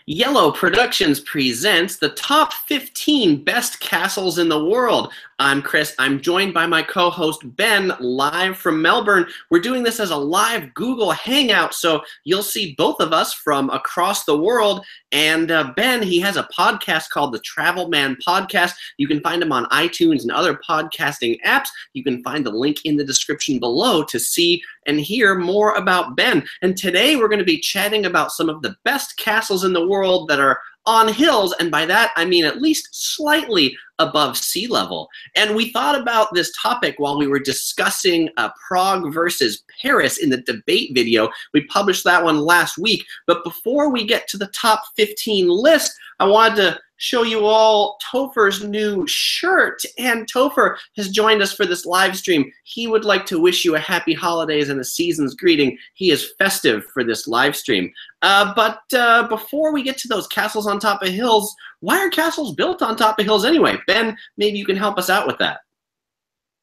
Yellow Productions presents the top 15 best castles in the world. I'm Chris. I'm joined by my co-host Ben, live from Melbourne. We're doing this as a live Google Hangout, so you'll see both of us from across the world. And Ben, he has a podcast called the Travel Man Podcast. You can find him on iTunes and other podcasting apps. You can find the link in the description below to see and hear more about Ben. And today we're going to be chatting about some of the best castles in the world that are on hills, and by that I mean at least slightly above sea level. And we thought about this topic while we were discussing Prague versus Paris in the debate video. We published that one last week. But before we get to the top 15 list, I wanted to show you all Topher's new shirt. And Topher has joined us for this live stream. He would like to wish you a happy holidays and a season's greeting. He is festive for this live stream. But before we get to those castles on top of hills, why are castles built on top of hills anyway? Ben, maybe you can help us out with that.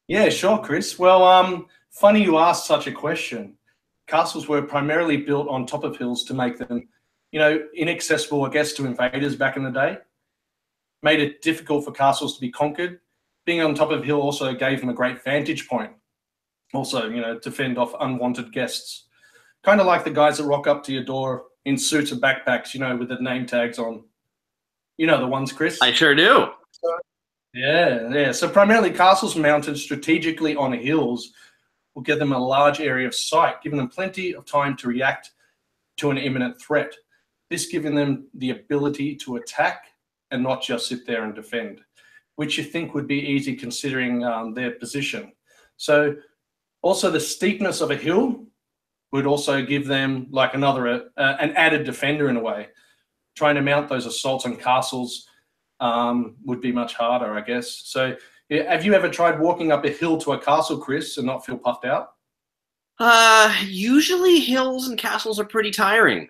Yeah, sure, Chris. Well, funny you asked such a question. Castles were primarily built on top of hills to make them, inaccessible, I guess, to invaders back in the day. Made it difficult for castles to be conquered. Being on top of a hill also gave them a great vantage point. Also, to fend off unwanted guests. Kind of like the guys that rock up to your door in suits and backpacks, with the name tags on. You know the ones, Chris? I sure do. Yeah. So primarily castles mounted strategically on hills will give them a large area of sight, giving them plenty of time to react to an imminent threat. This giving them the ability to attack and not just sit there and defend, which you think would be easy considering their position. So also the steepness of a hill would also give them like an added defender in a way. Trying to mount those assaults on castles would be much harder, I guess. So have you ever tried walking up a hill to a castle, Chris, and not feel puffed out? Usually hills and castles are pretty tiring.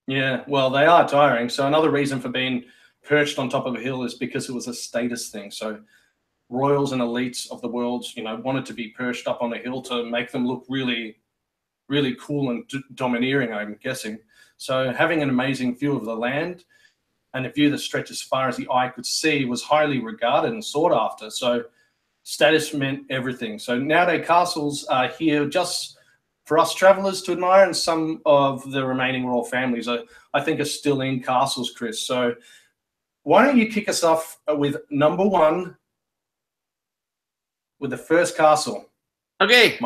Yeah, well, they are tiring. So another reason for being perched on top of a hill is because it was a status thing. So royals and elites of the world, wanted to be perched up on a hill to make them look really, really cool and domineering, I'm guessing. So having an amazing view of the land and a view that stretched as far as the eye could see was highly regarded and sought after. So status meant everything. So nowadays castles are here just for us travelers to admire, and some of the remaining royal families I think are still in castles, Chris. So why don't you kick us off with number one, with the first castle? Okay,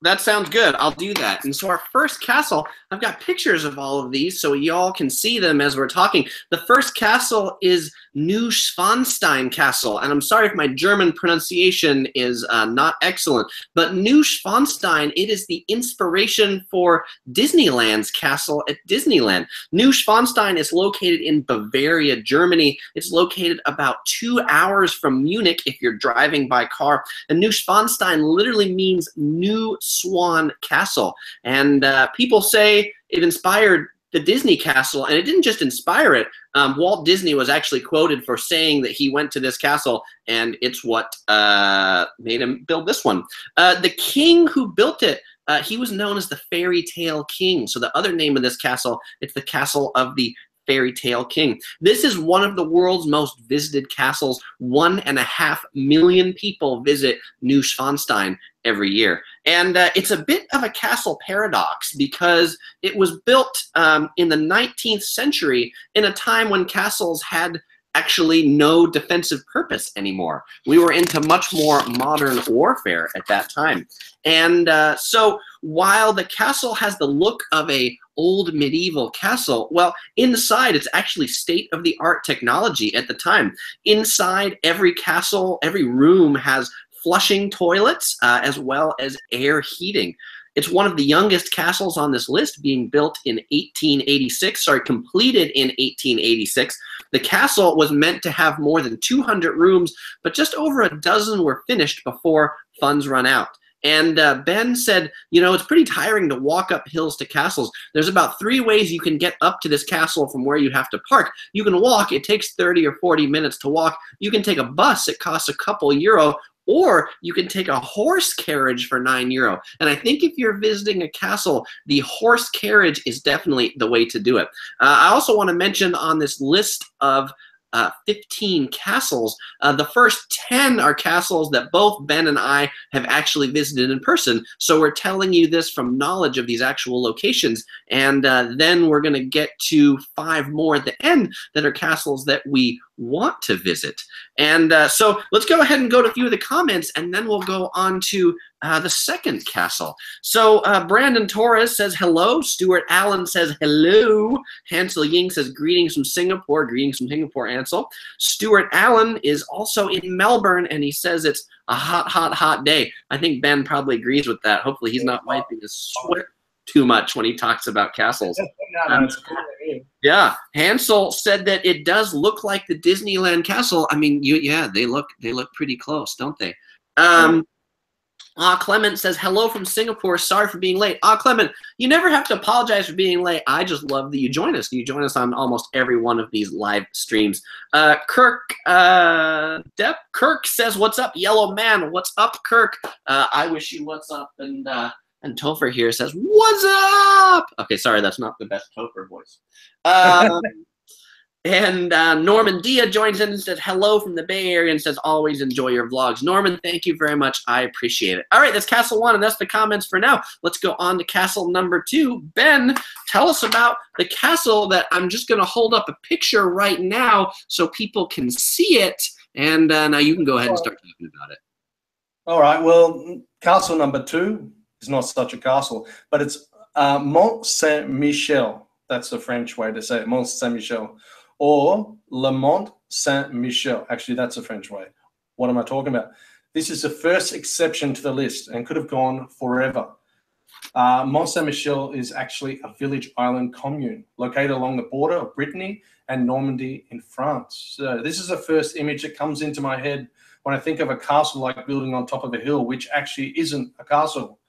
that sounds good. I'll do that. And so our first castle, I've got pictures of all of these so y'all can see them as we're talking. The first castle is Neuschwanstein Castle. And I'm sorry if my German pronunciation is not excellent, but Neuschwanstein, it is the inspiration for Disneyland's castle at Disneyland. Neuschwanstein is located in Bavaria, Germany. It's located about 2 hours from Munich if you're driving by car. And Neuschwanstein literally means New Swan Castle. And people say it inspired the Disney castle, and it didn't just inspire it. Walt Disney was actually quoted for saying that he went to this castle, and it's what made him build this one. The king who built it, he was known as the Fairy Tale King. So the other name of this castle, it's the Castle of the Fairy Tale King. This is one of the world's most visited castles. 1.5 million people visit Neuschwanstein every year. And it's a bit of a castle paradox because it was built in the 19th century in a time when castles had actually no defensive purpose anymore. We were into much more modern warfare at that time. And so while the castle has the look of a old medieval castle, well, inside it's actually state-of-the-art technology at the time. Inside every castle, every room has flushing toilets as well as air heating. It's one of the youngest castles on this list, being built in 1886, completed in 1886. The castle was meant to have more than 200 rooms, but just over a dozen were finished before funds run out. And Ben said, it's pretty tiring to walk up hills to castles. There's about 3 ways you can get up to this castle from where you have to park. You can walk, it takes 30 or 40 minutes to walk. You can take a bus, it costs a couple euro, or you can take a horse carriage for €9. And I think if you're visiting a castle, the horse carriage is definitely the way to do it. I also want to mention on this list of 15 castles. The first 10 are castles that both Ben and I have actually visited in person. So we're telling you this from knowledge of these actual locations. And then we're going to get to 5 more at the end that are castles that we want to visit. And so let's go ahead and go to a few of the comments, and then we'll go on to the second castle. So Brandon Torres says hello. Stuart Allen says hello. Hansel Ying says greetings from Singapore. Greetings from Singapore, Hansel. Stuart Allen is also in Melbourne, and he says it's a hot, hot, hot day. I think Ben probably agrees with that. Hopefully he's not wiping his sweat too much when he talks about castles. Yeah, Hansel said that it does look like the Disneyland castle. I mean, yeah, they look pretty close, don't they? Clement says, hello from Singapore. Sorry for being late. Clement, you never have to apologize for being late. I just love that you join us. You join us on almost every one of these live streams. Kirk says, what's up, Yellow Man? What's up, Kirk? I wish you what's up. And Topher here says, what's up? Okay, sorry, that's not the best Topher voice. And Norman Dia joins in and says, hello from the Bay Area, and says, always enjoy your vlogs. Norman, thank you very much. I appreciate it. All right, that's Castle 1, and that's the comments for now. Let's go on to Castle number 2. Ben, tell us about the castle that I'm just going to hold up a picture right now so people can see it. And now you can go ahead and start talking about it. All right, well, castle number 2 is not such a castle, but it's Mont-Saint-Michel. That's the French way to say it, Mont-Saint-Michel. Or Le Mont-Saint-Michel. Actually, that's a French way. What am I talking about? This is the first exception to the list and could have gone forever. Mont-Saint-Michel is actually a village island commune located along the border of Brittany and Normandy in France. So this is the first image that comes into my head when I think of a castle-like building on top of a hill, which actually isn't a castle.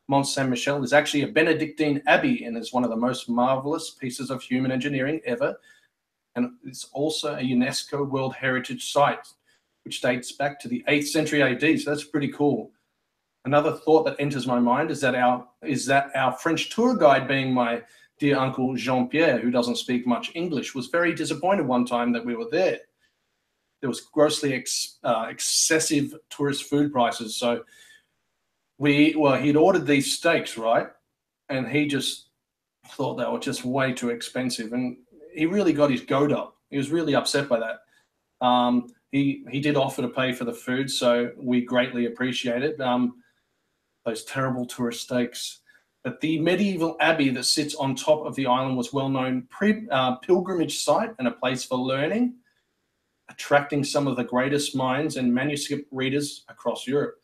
Mont-Saint-Michel is actually a Benedictine abbey and is one of the most marvelous pieces of human engineering ever. And it's also a UNESCO World Heritage Site, which dates back to the 8th century AD. So that's pretty cool. Another thought that enters my mind is that our French tour guide, being my dear uncle Jean-Pierre, who doesn't speak much English, was very disappointed one time that we were there. There was grossly excessive tourist food prices. So he'd ordered these steaks, right? And he just thought they were just way too expensive. And he really got his goat up. He was really upset by that. He did offer to pay for the food, so we greatly appreciate it. Those terrible tourist steaks. But the medieval abbey that sits on top of the island was well-known pilgrimage site and a place for learning, attracting some of the greatest minds and manuscript readers across Europe.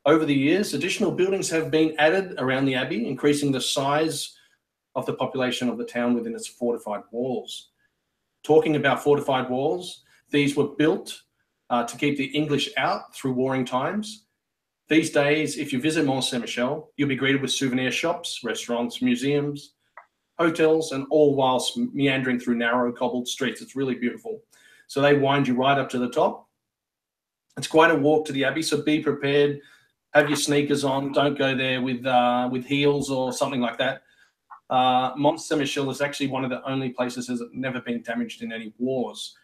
Over the years, additional buildings have been added around the abbey, increasing the size of the population of the town within its fortified walls. Talking about fortified walls, these were built to keep the English out through warring times. These days, if you visit Mont-Saint-Michel, you'll be greeted with souvenir shops, restaurants, museums, hotels, and all whilst meandering through narrow cobbled streets. It's really beautiful. So they wind you right up to the top. It's quite a walk to the abbey, so be prepared. Have your sneakers on. Don't go there with heels or something like that. Mont-Saint-Michel is actually one of the only places that has never been damaged in any wars.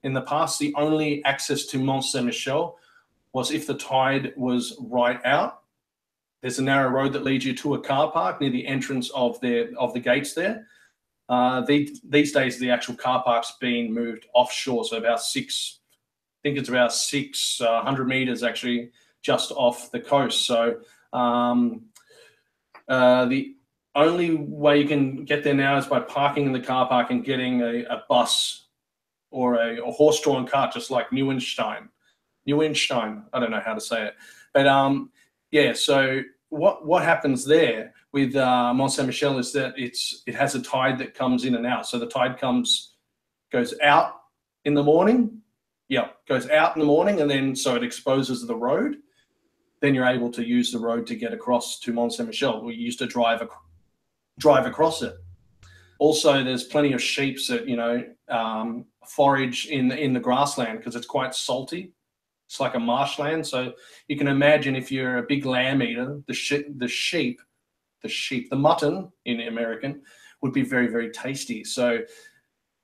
In the past, the only access to Mont-Saint-Michel was if the tide was right out. There's a narrow road that leads you to a car park near the entrance of the gates there. These days, the actual car park's been moved offshore, so about 600 meters actually just off the coast. So the only way you can get there now is by parking in the car park and getting a bus or a horse-drawn cart, just like Neuschwanstein. I don't know how to say it. But yeah, so what happens there with Mont-Saint-Michel is that it has a tide that comes in and out. So the tide goes out in the morning. Yeah, goes out in the morning, and then so it exposes the road. Then you're able to use the road to get across to Mont-Saint-Michel. We used to drive across it. Also, there's plenty of sheep that forage in the grassland because it's quite salty. It's like a marshland. So you can imagine if you're a big lamb eater, the mutton in American would be very, very tasty. So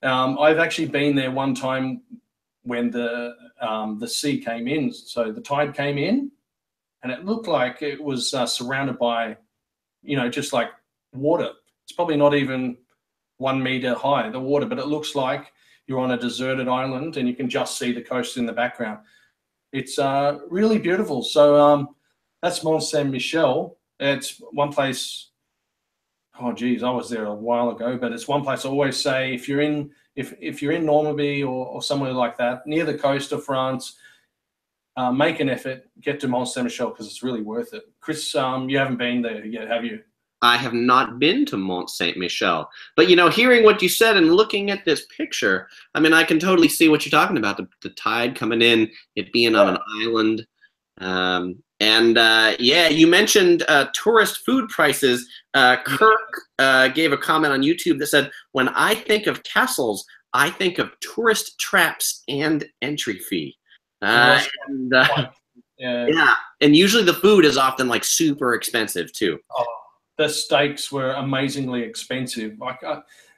I've actually been there one time when the sea came in. So the tide came in, and it looked like it was surrounded by, just like water. It's probably not even 1 meter high, the water, but it looks like you're on a deserted island and you can just see the coast in the background. It's really beautiful. So that's Mont-Saint-Michel. It's one place. Oh geez, I was there a while ago, but it's one place I always say if you're in Normandy or somewhere like that near the coast of France, make an effort, get to Mont-Saint-Michel because it's really worth it. Chris, you haven't been there yet, have you? I have not been to Mont-Saint-Michel, but hearing what you said and looking at this picture, I mean, I can totally see what you're talking about. The tide coming in, it being on an island. Yeah, you mentioned tourist food prices. Kirk gave a comment on YouTube that said, when I think of castles, I think of tourist traps and entry fee. Yeah, and usually the food is often like super expensive too. Oh, the steaks were amazingly expensive. Like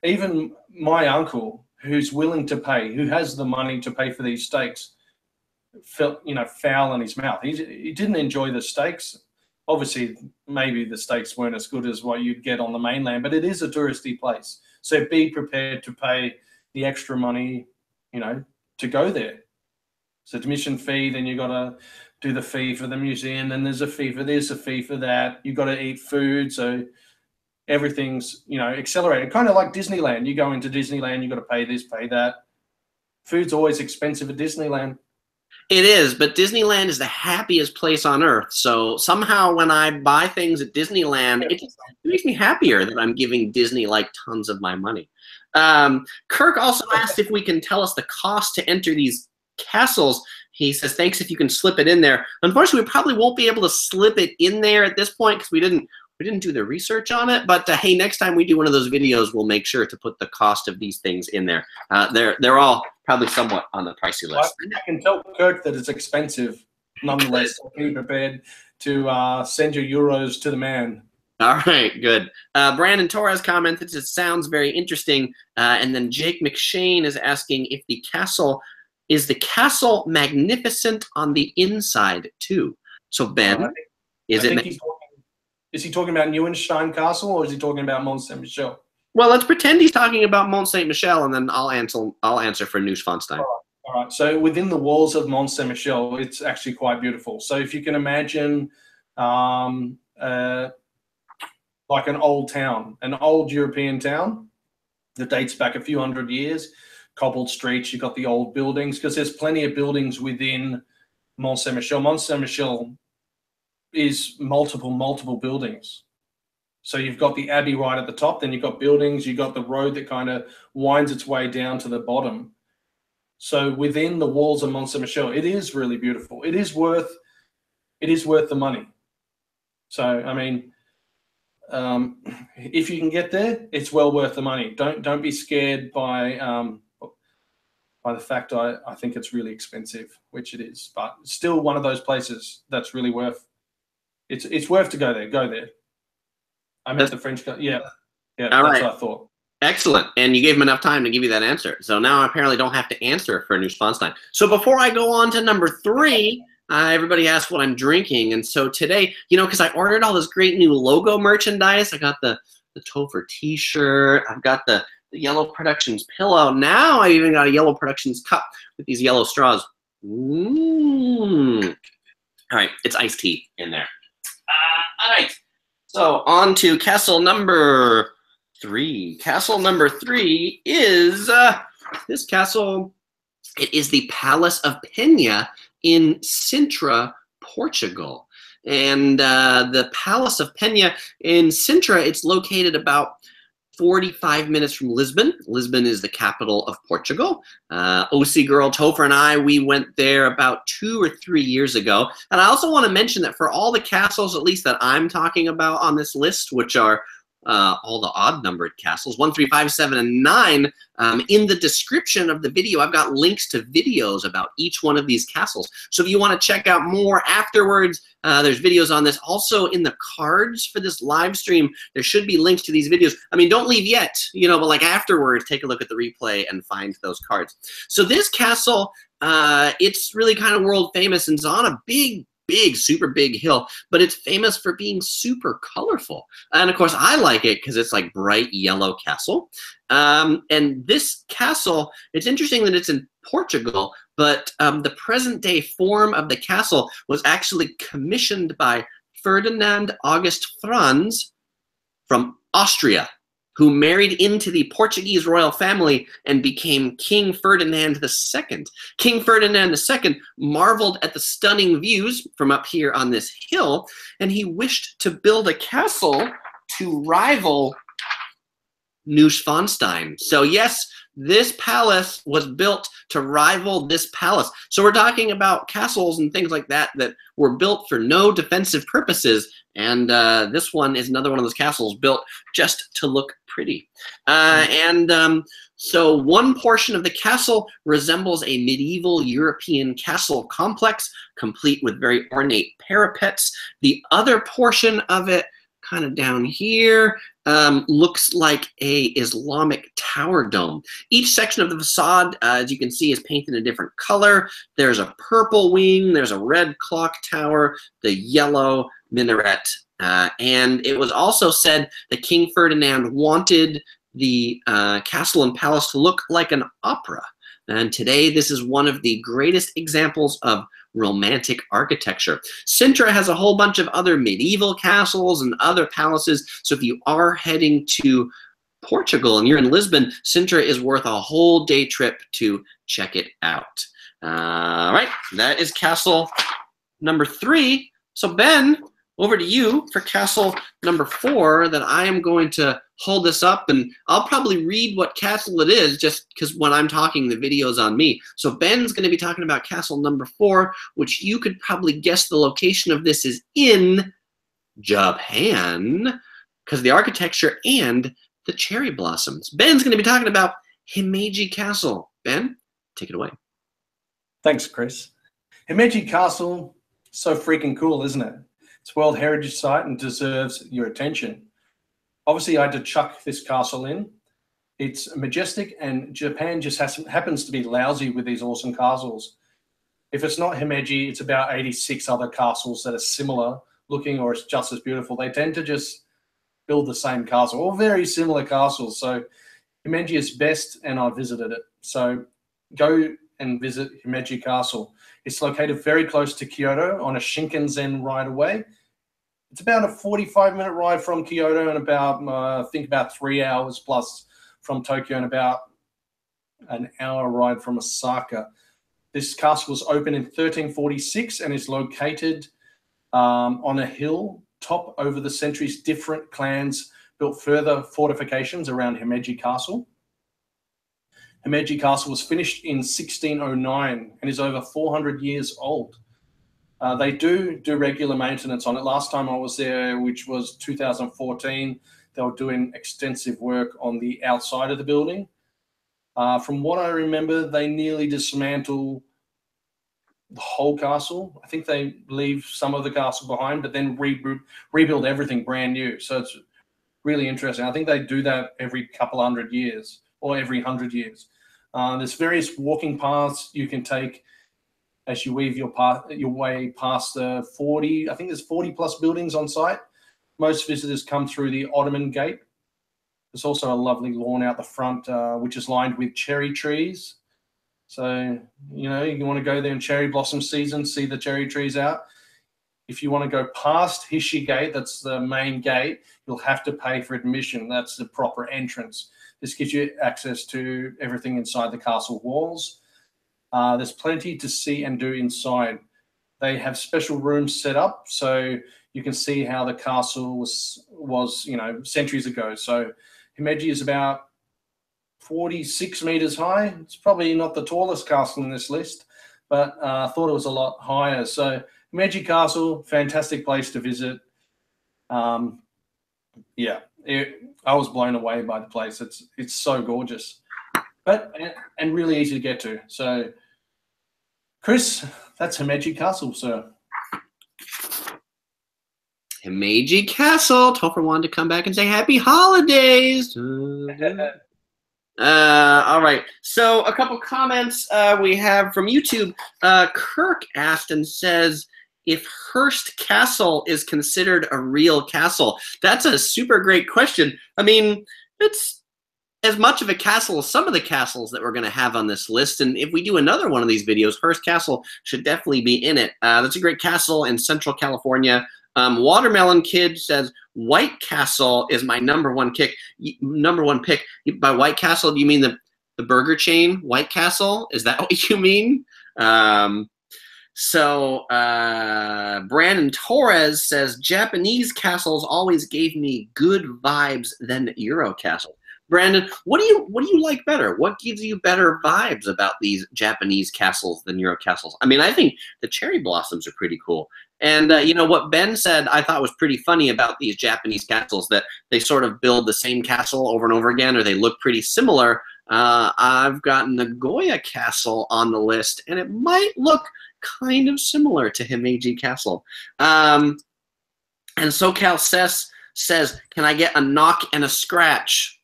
even my uncle, who's willing to pay, who has the money to pay for these steaks, felt foul in his mouth. He didn't enjoy the steaks. Obviously, maybe the steaks weren't as good as what you'd get on the mainland, but it is a touristy place. So be prepared to pay the extra money, to go there. So admission fee, then you got to do the fee for the museum, then there's a fee for this, a fee for that. You got to eat food, so everything's accelerated. Kind of like Disneyland. You go into Disneyland, you got to pay this, pay that. Food's always expensive at Disneyland. It is, but Disneyland is the happiest place on earth. So somehow when I buy things at Disneyland, it makes me happier that I'm giving Disney like tons of my money. Kirk also asked if we can tell us the cost to enter these castles. He says, thanks if you can slip it in there. Unfortunately, we probably won't be able to slip it in there at this point because we didn't do the research on it. But hey, next time we do one of those videos, we'll make sure to put the cost of these things in there. They're all probably somewhat on the pricey list. I can tell Kirk that it's expensive. Nonetheless, be prepared to send your euros to the man. All right, good. Brandon Torres commented, it sounds very interesting. And then Jake McShane is asking if the castle magnificent on the inside too? So Ben, is he talking about Neuschwanstein Castle or is he talking about Mont-Saint-Michel? Well, let's pretend he's talking about Mont-Saint-Michel, and then I'll answer for Neuschwanstein. All right. So within the walls of Mont-Saint-Michel, it's actually quite beautiful. So if you can imagine, like an old town, an old European town that dates back a few hundred years, cobbled streets, you've got the old buildings, because there's plenty of buildings within Mont-Saint-Michel. Mont-Saint-Michel is multiple buildings. So you've got the abbey right at the top, then you've got buildings, you've got the road that kind of winds its way down to the bottom. So within the walls of Mont-Saint-Michel, it is really beautiful. It is worth the money. So I mean, if you can get there, it's well worth the money. Don't be scared by the fact I think it's really expensive, which it is, but it's still one of those places that's really worth. It's worth to go there. Go there. I meant the French. Yeah. All that's right. What I thought. Excellent. And you gave him enough time to give you that answer. So now I apparently don't have to answer for Neuschwanstein. So before I go on to number 3, everybody asked what I'm drinking. And so today, because I ordered all this great new logo merchandise, I got the Topher t-shirt, I've got the Yellow Productions pillow. Now I even got a Yellow Productions cup with these yellow straws. All right, it's iced tea in there. All right, so on to castle number 3. Castle number 3 is this castle. It is the Palace of Pena in Sintra, Portugal. And the Palace of Pena in Sintra, it's located about 45 minutes from Lisbon. Lisbon is the capital of Portugal. OC girl Topher and I, we went there about 2 or 3 years ago. And I also want to mention that for all the castles, at least that I'm talking about on this list, which are all the odd-numbered castles, 1, 3, 5, 7, and 9. In the description of the video, I've got links to videos about each one of these castles. So if you want to check out more afterwards, there's videos on this. Also in the cards for this live stream, there should be links to these videos. I mean, don't leave yet, you know, but like afterwards, take a look at the replay and find those cards. So this castle, it's really kind of world famous and it's on a big, super big hill, but it's famous for being super colorful. And of course, I like it because it's like bright yellow castle. And this castle, it's interesting that it's in Portugal, but the present day form of the castle was actually commissioned by Ferdinand August Franz from Austria, who married into the Portuguese royal family and became King Ferdinand II. King Ferdinand II marveled at the stunning views from up here on this hill, and he wished to build a castle to rival Neuschwanstein. So yes, this palace was built to rival this palace. So we're talking about castles and things like that that were built for no defensive purposes. And this one is another one of those castles built just to look pretty. So one portion of the castle resembles a medieval European castle complex, complete with very ornate parapets. The other portion of it, kind of down here, looks like a Islamic tower dome. Each section of the facade, as you can see, is painted a different color. There's a purple wing, there's a red clock tower, the yellow minaret. And it was also said that King Ferdinand wanted the castle and palace to look like an opera. And today, this is one of the greatest examples of romantic architecture. Sintra has a whole bunch of other medieval castles and other palaces. So if you are heading to Portugal and you're in Lisbon, Sintra is worth a whole day trip to check it out. All right, that is castle number 3. So Ben, over to you for castle number 4 that I am going to hold this up, and I'll probably read what castle it is just because when I'm talking, the video's on me. So Ben's going to be talking about castle number 4, which you could probably guess the location of this is in Japan because of the architecture and the cherry blossoms. Ben's going to be talking about Himeji Castle. Ben, take it away. Thanks, Chris. Himeji Castle, so freaking cool, isn't it? It's a World Heritage Site and deserves your attention. Obviously, I had to chuck this castle in. It's majestic, and Japan just happens to be lousy with these awesome castles. If it's not Himeji, it's about 86 other castles that are similar looking or it's just as beautiful. They tend to just build the same castle, or very similar castles. So Himeji is best, and I visited it. So go and visit Himeji Castle. It's located very close to Kyoto on a Shinkansen ride away. It's about a 45-minute ride from Kyoto and about, I think about 3 hours plus from Tokyo and about an hour ride from Osaka. This castle was opened in 1346 and is located on a hill top over the centuries. Different clans built further fortifications around Himeji Castle. Himeji Castle was finished in 1609 and is over 400 years old. They do regular maintenance on it. Last time I was there, which was 2014, they were doing extensive work on the outside of the building. From what I remember, they nearly dismantle the whole castle. I think they leave some of the castle behind, but then rebuild everything brand new. So it's really interesting. I think they do that every couple 100 years or every 100 years. There's various walking paths you can take as you weave your way past the 40, I think there's 40 plus buildings on site. Most visitors come through the Ottoman Gate. There's also a lovely lawn out the front, which is lined with cherry trees. So, you know, you want to go there in cherry blossom season, see the cherry trees out. If you want to go past Hishi Gate, that's the main gate, you'll have to pay for admission. That's the proper entrance. This gives you access to everything inside the castle walls. There's plenty to see and do inside. They have special rooms set up so you can see how the castle was you know, centuries ago. So Himeji is about 46 meters high. It's probably not the tallest castle in this list, but I thought it was a lot higher. So Himeji Castle, fantastic place to visit. Yeah, I was blown away by the place. It's so gorgeous, but and really easy to get to. So, Chris, that's Himeji Castle, sir. Himeji Castle. Topher wanted to come back and say happy holidays. All right. So a couple comments we have from YouTube. Kirk asked and says, if Hearst Castle is considered a real castle. That's a super great question. I mean, it's as much of a castle as some of the castles that we're going to have on this list. And if we do another one of these videos, Hearst Castle should definitely be in it. That's a great castle in Central California. Watermelon Kid says, White Castle is my number one pick. By White Castle, do you mean the burger chain, White Castle? Is that what you mean? Brandon Torres says, Japanese castles always gave me good vibes than Euro Castle. Brandon, what do you like better? What gives you better vibes about these Japanese castles than Euro castles? I mean, I think the cherry blossoms are pretty cool. And you know what Ben said I thought was pretty funny about these Japanese castles, that they sort of build the same castle over and over again, or they look pretty similar. I've got Nagoya Castle on the list, and it might look kind of similar to Himeji Castle. And SoCal says, can I get a knock and a scratch?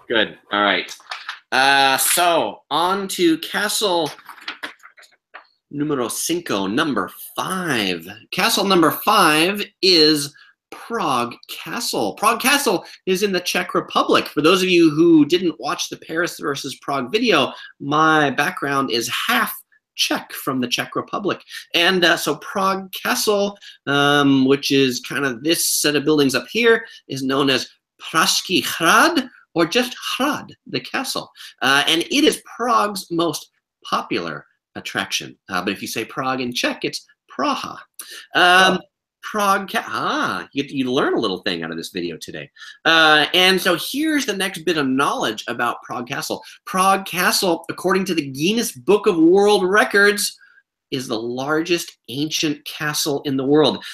Good. All right. So on to castle numero cinco, number 5. Castle number 5 is Prague Castle. Prague Castle is in the Czech Republic. For those of you who didn't watch the Paris versus Prague video, my background is half Czech from the Czech Republic. And so Prague Castle, which is kind of this set of buildings up here, is known as Pražský hrad, or just Hrad, the castle. And it is Prague's most popular attraction. But if you say Prague in Czech, it's Praha. You learn a little thing out of this video today. And so here's the next bit of knowledge about Prague Castle. Prague Castle, according to the Guinness Book of World Records, is the largest ancient castle in the world.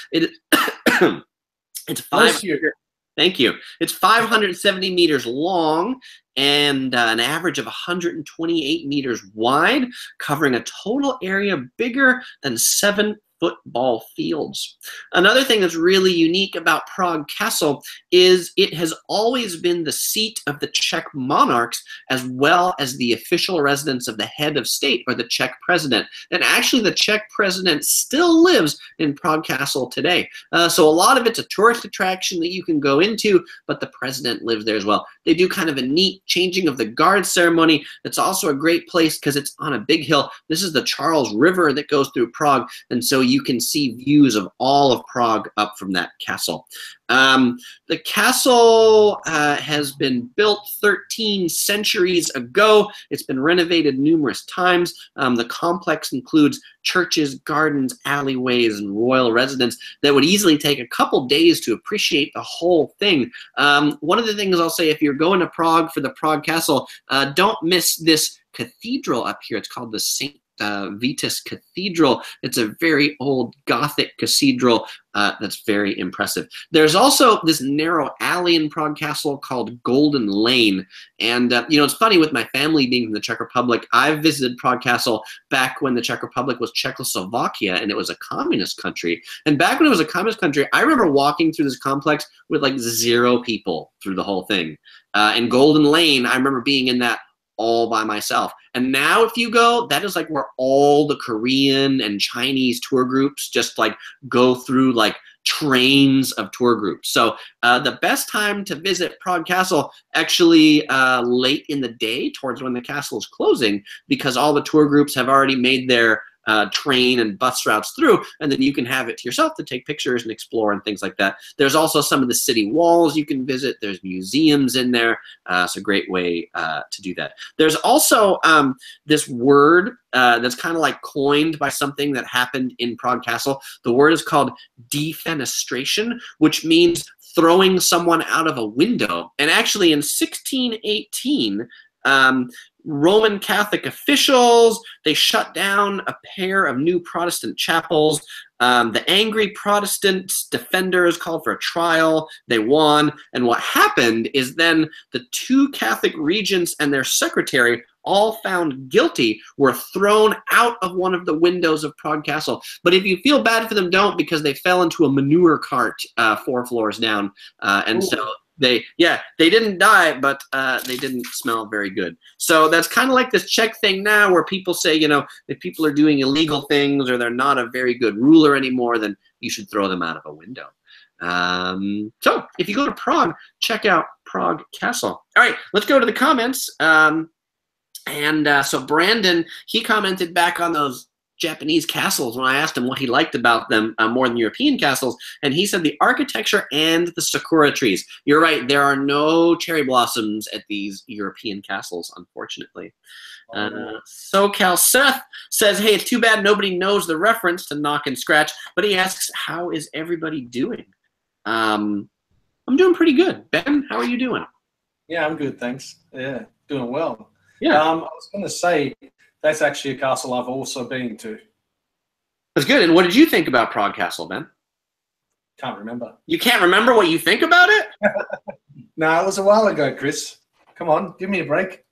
Thank you. It's 570 meters long and an average of 128 meters wide, covering a total area bigger than 7 football fields. Another thing that's really unique about Prague Castle is it has always been the seat of the Czech monarchs, as well as the official residence of the head of state, or the Czech president. And actually the Czech president still lives in Prague Castle today. So a lot of it's a tourist attraction that you can go into, but the president lives there as well. They do kind of a neat changing of the guard ceremony. It's also a great place because it's on a big hill. This is the Charles River that goes through Prague, and so you can see views of all of Prague up from that castle. The castle has been built 13 centuries ago. It's been renovated numerous times. The complex includes churches, gardens, alleyways, and royal residence that would easily take a couple days to appreciate the whole thing. One of the things I'll say, if you're going to Prague for the Prague Castle, don't miss this cathedral up here. It's called the St. Vitus Cathedral. It's a very old Gothic cathedral that's very impressive. There's also this narrow alley in Prague Castle called Golden Lane. And, you know, it's funny, with my family being from the Czech Republic, I've visited Prague Castle back when the Czech Republic was Czechoslovakia and it was a communist country. And back when it was a communist country, I remember walking through this complex with like 0 people through the whole thing. And Golden Lane, I remember being in that all by myself. And now if you go, that is like where all the Korean and Chinese tour groups just like go through, like trains of tour groups. So the best time to visit Prague Castle, actually late in the day, towards when the castle is closing, because all the tour groups have already made their train and bus routes through, and then you can have it to yourself to take pictures and explore and things like that. There's also some of the city walls you can visit. There's museums in there. It's a great way to do that. There's also this word that's kind of like coined by something that happened in Prague Castle. The word is called defenestration, which means throwing someone out of a window. And actually in 1618, Roman Catholic officials, they shut down a pair of new Protestant chapels The angry Protestant defenders called for a trial. They won. And what happened is then the 2 Catholic regents and their secretary, all found guilty, were thrown out of one of the windows of Prague Castle. But if you feel bad for them, don't, because they fell into a manure cart 4 floors down. And so they didn't die, but they didn't smell very good. So that's kind of like this Czech thing now, where people say, you know, if people are doing illegal things or they're not a very good ruler anymore, then you should throw them out of a window. So if you go to Prague, check out Prague Castle. All right, let's go to the comments. So Brandon, he commented back on those Japanese castles when I asked him what he liked about them more than European castles, and he said the architecture and the sakura trees. You're right, there are no cherry blossoms at these European castles, unfortunately. SoCal Seth says, hey, it's too bad nobody knows the reference to knock and scratch, but he asks, how is everybody doing? I'm doing pretty good. Ben, how are you doing? Yeah, I'm good, thanks. Yeah, doing well. Yeah. I was going to say, that's actually a castle I've also been to. That's good. And what did you think about Prague Castle, Ben? Can't remember. You can't remember what you think about it? No, it was a while ago, Chris. Come on, give me a break.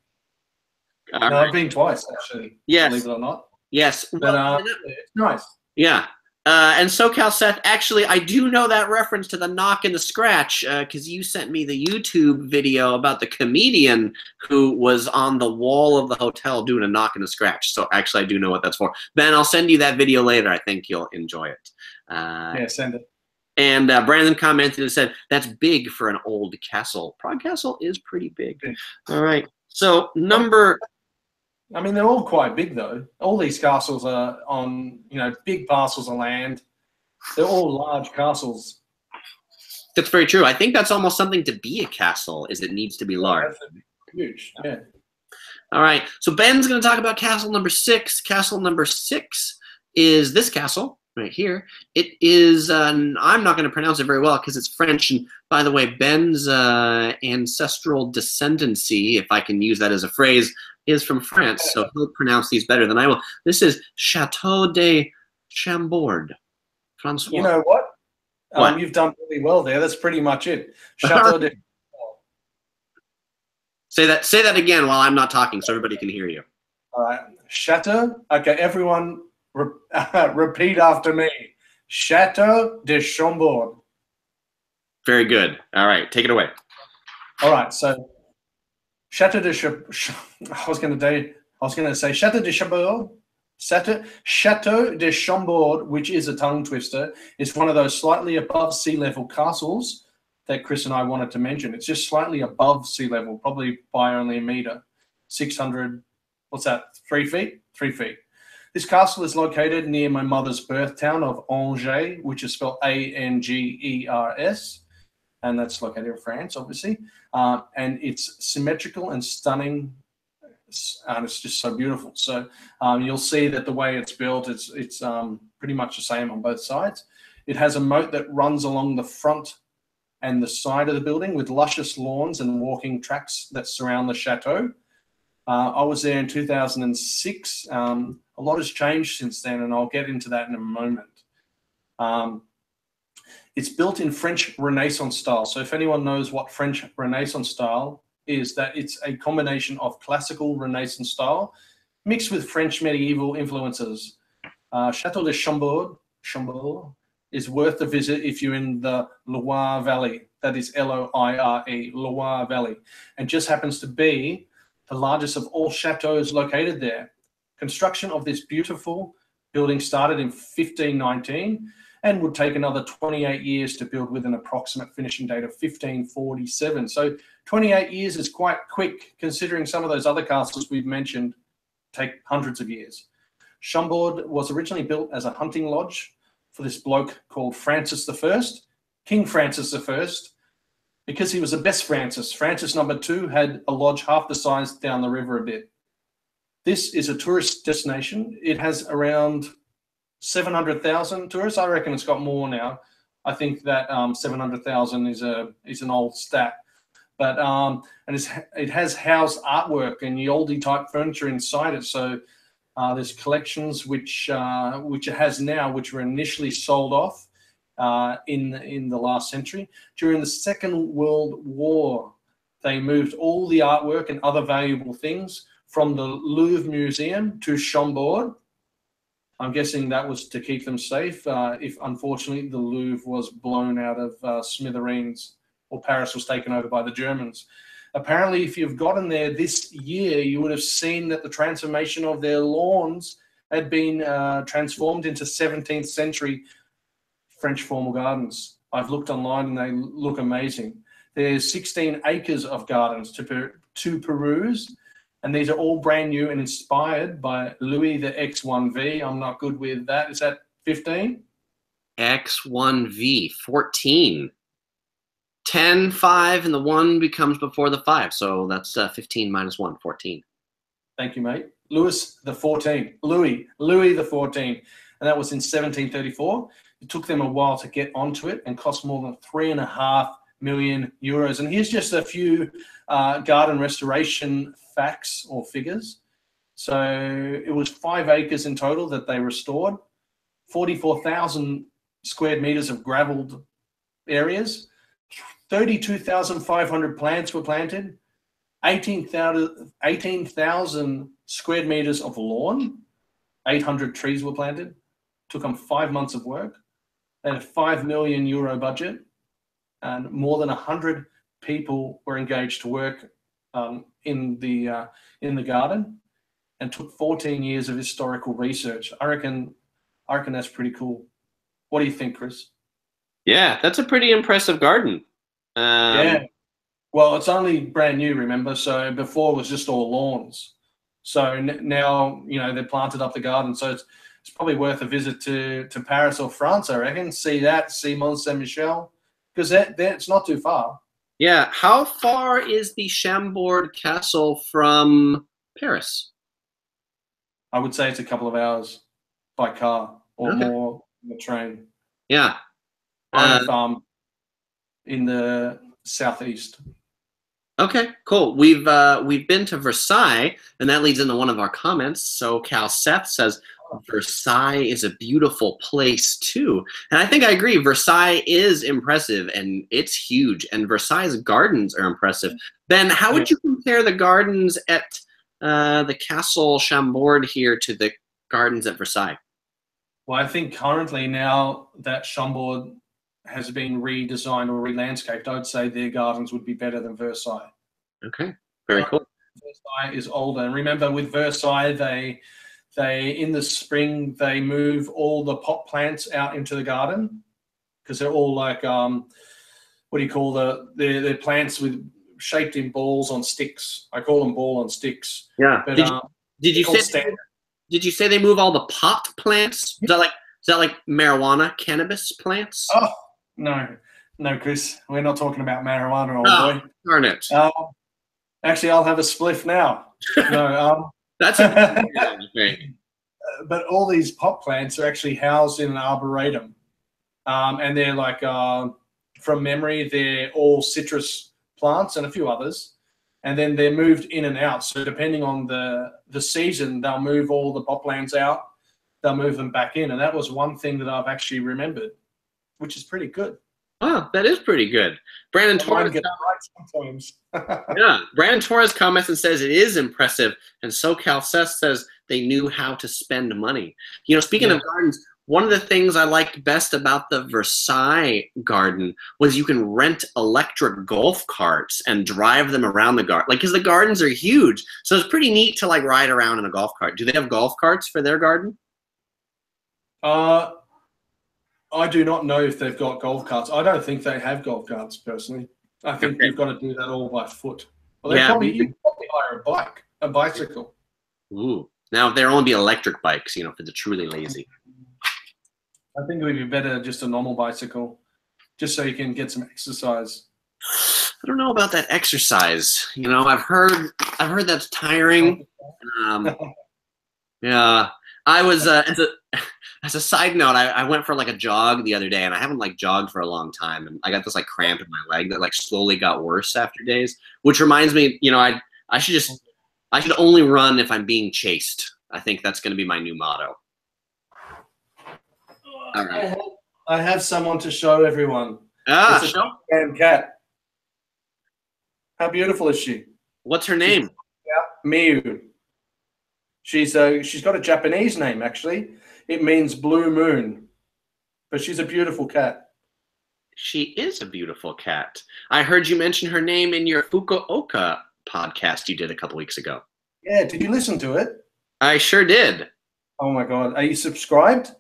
No, I've been twice, actually. Yes. Believe it or not. Yes. But it's nice. Yeah. And SoCal Seth, actually, I do know that reference to the knock and the scratch because you sent me the YouTube video about the comedian who was on the wall of the hotel doing a knock and a scratch. So actually, I do know what that's for. Ben, I'll send you that video later. I think you'll enjoy it. Yeah, send it. And Brandon commented and said, that's big for an old castle. Prague Castle is pretty big. All right. So I mean, they're all quite big, though. All these castles are on, you know, big parcels of land. They're all large castles. That's very true. I think that's almost something to be a castle, is it needs to be large. Huge, yeah. All right. So Ben's going to talk about castle number 6. Castle number 6 is this castle right here. It is, I'm not going to pronounce it very well because it's French. And by the way, Ben's ancestral descendancy, if I can use that as a phrase, is from France, so he'll pronounce these better than I will. This is Chateau de Chambord. Francois. You know what? You've done really well there. That's pretty much it. Chateau de Say that again while I'm not talking so everybody can hear you. All right. Chateau. Okay, everyone repeat after me. Chateau de Chambord. Very good. All right, take it away. All right, so Chateau de I was going to say Chateau de Chambord. Chateau de Chambord, which is a tongue twister, is one of those slightly above sea level castles that Chris and I wanted to mention. It's just slightly above sea level, probably by only a meter. 600, what's that, 3 feet? 3 feet. This castle is located near my mother's birth town of Angers, which is spelled Angers. And that's located in France, obviously. And it's symmetrical and stunning, and it's just so beautiful. So you'll see that the way it's built, it's pretty much the same on both sides. It has a moat that runs along the front and the side of the building with luscious lawns and walking tracks that surround the chateau. I was there in 2006. A lot has changed since then, and I'll get into that in a moment. It's built in French Renaissance style. So if anyone knows what French Renaissance style is, that it's a combination of classical Renaissance style mixed with French medieval influences. Chateau de Chambord is worth a visit if you're in the Loire Valley. That is Loire, Loire Valley, and just happens to be the largest of all chateaux located there. Construction of this beautiful building started in 1519 and would take another 28 years to build with an approximate finishing date of 1547. So 28 years is quite quick, considering some of those other castles we've mentioned take hundreds of years. Chambord was originally built as a hunting lodge for this bloke called Francis I, King Francis I, because he was the best Francis. Francis II had a lodge half the size down the river a bit. This is a tourist destination. It has around 700,000 tourists. I reckon it's got more now. I think that 700,000 is an old stat, but and it has house artwork and the oldie type furniture inside it. So There's collections which it has now, which were initially sold off in the last century. During the Second World War, they moved all the artwork and other valuable things from the Louvre Museum to Chambord. I'm guessing that was to keep them safe if, unfortunately, the Louvre was blown out of smithereens or Paris was taken over by the Germans. Apparently, if you've gotten there this year, you would have seen that the transformation of their lawns had been transformed into 17th century French formal gardens. I've looked online and they look amazing. There's 16 acres of gardens to peruse, and these are all brand new and inspired by Louis the X1V. I'm not good with that. Is that 15? X1V, 14. 10, 5, and the 1 becomes before the 5. So that's 15 minus 1, 14. Thank you, mate. Louis the 14th. Louis the 14th. And that was in 1734. It took them a while to get onto it and cost more than €3.5 million. And here's just a few garden restoration facts or figures. So it was 5 acres in total that they restored, 44,000 square meters of gravelled areas, 32,500 plants were planted, 18,000 square meters of lawn, 800 trees were planted. Took them 5 months of work. They had a €5 million budget, and more than 100 people were engaged to work in the garden, and took 14 years of historical research. I reckon that's pretty cool. What do you think, Chris? Yeah, that's a pretty impressive garden. Yeah. Well, it's only brand new, remember? So before it was just all lawns. So now, they planted up the garden. So it's probably worth a visit to Paris or France, I reckon. See Mont-Saint-Michel, because it's not too far. Yeah. How far is the Chambord Castle from Paris? I would say it's a couple of hours by car or more on the train. Yeah. I'm in the southeast. Okay, cool. We've been to Versailles, and that leads into one of our comments. So Cal Seth says Versailles is a beautiful place too, and I think I agree. Versailles is impressive, and it's huge, and Versailles gardens are impressive. Ben, how would you compare the gardens at the Castle Chambord here to the gardens at Versailles? Well, I think currently now that Chambord has been redesigned or re-landscaped, I'd say their gardens would be better than Versailles. Okay, very cool. Versailles is older, and remember with Versailles, they in the spring they move all the pot plants out into the garden because they're all like what do you call they're plants shaped in balls on sticks. I call them ball on sticks. Yeah. But, did you say they move all the pot plants? Is that like marijuana, cannabis plants? Oh. No, Chris. We're not talking about marijuana, old boy. Darn it. Actually, I'll have a spliff now. No, that's a thing. But all these pot plants are actually housed in an arboretum, and they're like, from memory, they're all citrus plants and a few others, and then they're moved in and out. So depending on the season, they'll move all the pot plants out. They'll move them back in, and that was one thing that I've actually remembered, which is pretty good. Oh, that is pretty good. Brandon Torres. Sometimes. Yeah, Brandon Torres comments and says it is impressive, and SoCal Seth says they knew how to spend money. Speaking of gardens, one of the things I liked best about the Versailles garden was you can rent electric golf carts and drive them around the garden, because the gardens are huge. So it's pretty neat to ride around in a golf cart. Do they have golf carts for their garden? I do not know if they've got golf carts. I don't think they have golf carts, personally. I think you've got to do that all by foot. Well, you can probably hire a bicycle. Ooh. Now, there only be electric bikes, for the truly lazy. I think it would be better just a normal bicycle, just so you can get some exercise. I don't know about that exercise. I've heard that's tiring. Yeah. I was as a side note, I went for a jog the other day, and I haven't jogged for a long time, and I got this cramp in my leg that slowly got worse after days. Which reminds me, I should only run if I'm being chased. I think that's going to be my new motto. All right. I have someone to show everyone. Ah, it's a cat. How beautiful is she? What's her name? Miu. She's got a Japanese name, actually. It means blue moon. But she's a beautiful cat. She is a beautiful cat. I heard you mention her name in your Fukuoka podcast you did a couple weeks ago. Yeah, did you listen to it? I sure did. Oh my God. Are you subscribed?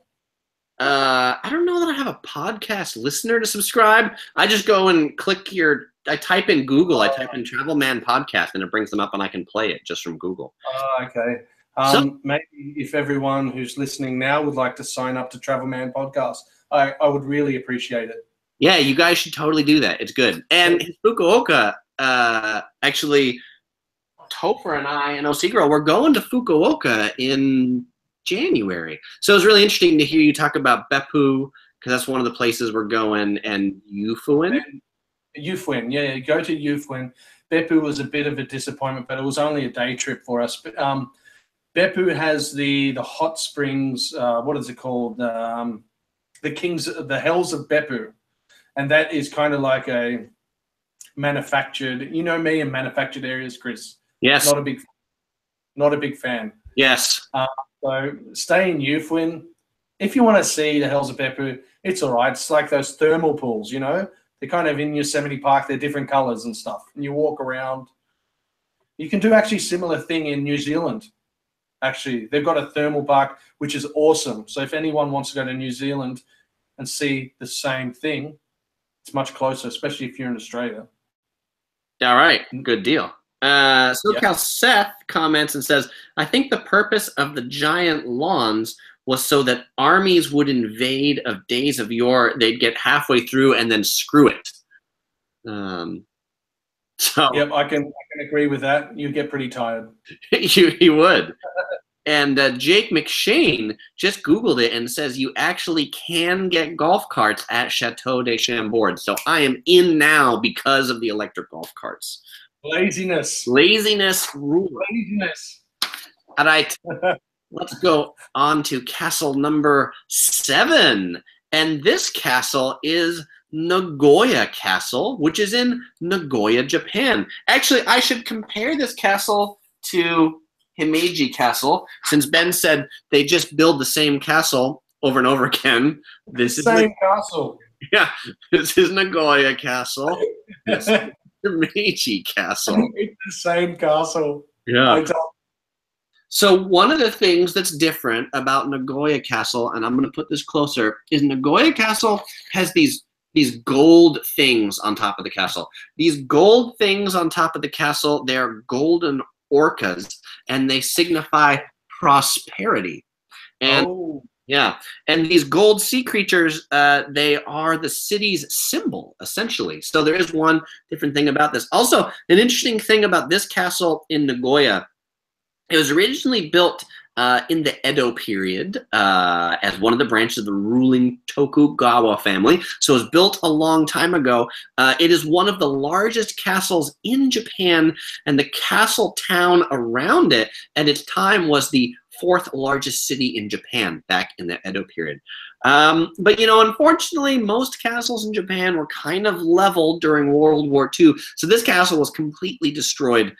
I don't know that I have a podcast listener to subscribe. I just go and click I type in Google, I type in Travel Man Podcast, and it brings them up and I can play it just from Google. Oh, okay. Maybe if everyone who's listening now would like to sign up to Travel Man Podcast, I would really appreciate it. Yeah, you guys should totally do that. It's good. And Fukuoka, actually, Topher and I and Osigro, we're going to Fukuoka in January. So it was really interesting to hear you talk about Beppu, because that's one of the places we're going, and Yufuin. Yufuin, yeah, go to Yufuin. Beppu was a bit of a disappointment, but it was only a day trip for us. But Beppu has the hot springs. What is it called? The Hells of Beppu, and that is kind of like a manufactured. You know me in manufactured areas, Chris. Yes. Not a big fan. Yes. So stay in Yufuin. If you want to see the Hells of Beppu, it's all right. It's like those thermal pools, you know. They're kind of in Yosemite Park. They're different colors and stuff. And you walk around. You can do actually similar thing in New Zealand. Actually, they've got a thermal park, which is awesome. So if anyone wants to go to New Zealand and see the same thing, it's much closer, especially if you're in Australia. All right. Good deal. SoCal Seth comments and says, I think the purpose of the giant lawns was so that armies would invade of days of yore. They'd get halfway through and then screw it. Yep, I can agree with that. You get pretty tired. you would. And Jake McShane just Googled it and says you actually can get golf carts at Chateau de Chambord. So I am in now because of the electric golf carts. Laziness. Laziness rule. Laziness. All right. Let's go on to castle number 7. And this castle is Nagoya Castle, which is in Nagoya, Japan. Actually, I should compare this castle to Himeji Castle, since Ben said they just build the same castle over and over again. This is same castle. Yeah, this is Nagoya Castle. This is Himeji Castle. It's the same castle. Yeah. So one of the things that's different about Nagoya Castle, and I'm going to put this closer, is Nagoya Castle has these gold things on top of the castle. These gold things on top of the castle, they're golden orcas, and they signify prosperity. And yeah, and these gold sea creatures, they are the city's symbol, essentially. So there is one different thing about this. Also, an interesting thing about this castle in Nagoya, it was originally built in the Edo period as one of the branches of the ruling Tokugawa family. So it was built a long time ago. It is one of the largest castles in Japan, and the castle town around it at its time was the 4th largest city in Japan back in the Edo period. But, you know, unfortunately, most castles in Japan were kind of leveled during World War II. So this castle was completely destroyed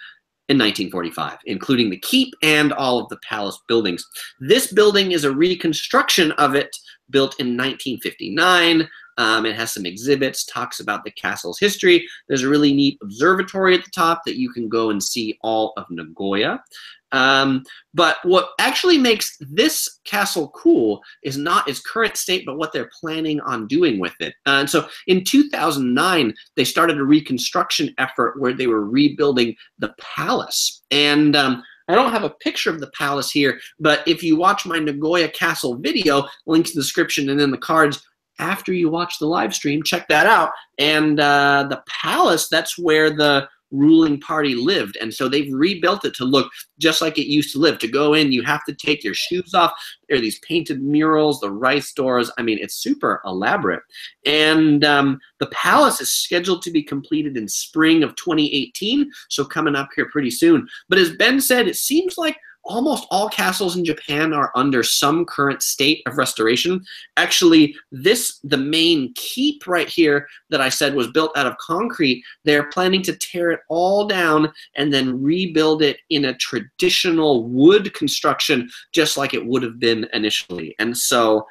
in 1945, including the keep and all of the palace buildings. This building is a reconstruction of it, built in 1959. It has some exhibits, talks about the castle's history. There's a really neat observatory at the top that you can go and see all of Nagoya. But what actually makes this castle cool is not its current state, but what they're planning on doing with it. And so in 2009, they started a reconstruction effort where they were rebuilding the palace. And I don't have a picture of the palace here, but if you watch my Nagoya Castle video, links in the description and in the cards, after you watch the live stream, check that out. And the palace, that's where the ruling party lived, and so they've rebuilt it to look just like it used to live. To go in, you have to take your shoes off. There are these painted murals, the rice doors. I mean, it's super elaborate. And the palace is scheduled to be completed in spring of 2018, so coming up here pretty soon. But as Ben said, it seems like almost all castles in Japan are under some current state of restoration. Actually, the main keep right here that I said was built out of concrete, they're planning to tear it all down and then rebuild it in a traditional wood construction, just like it would have been initially. And so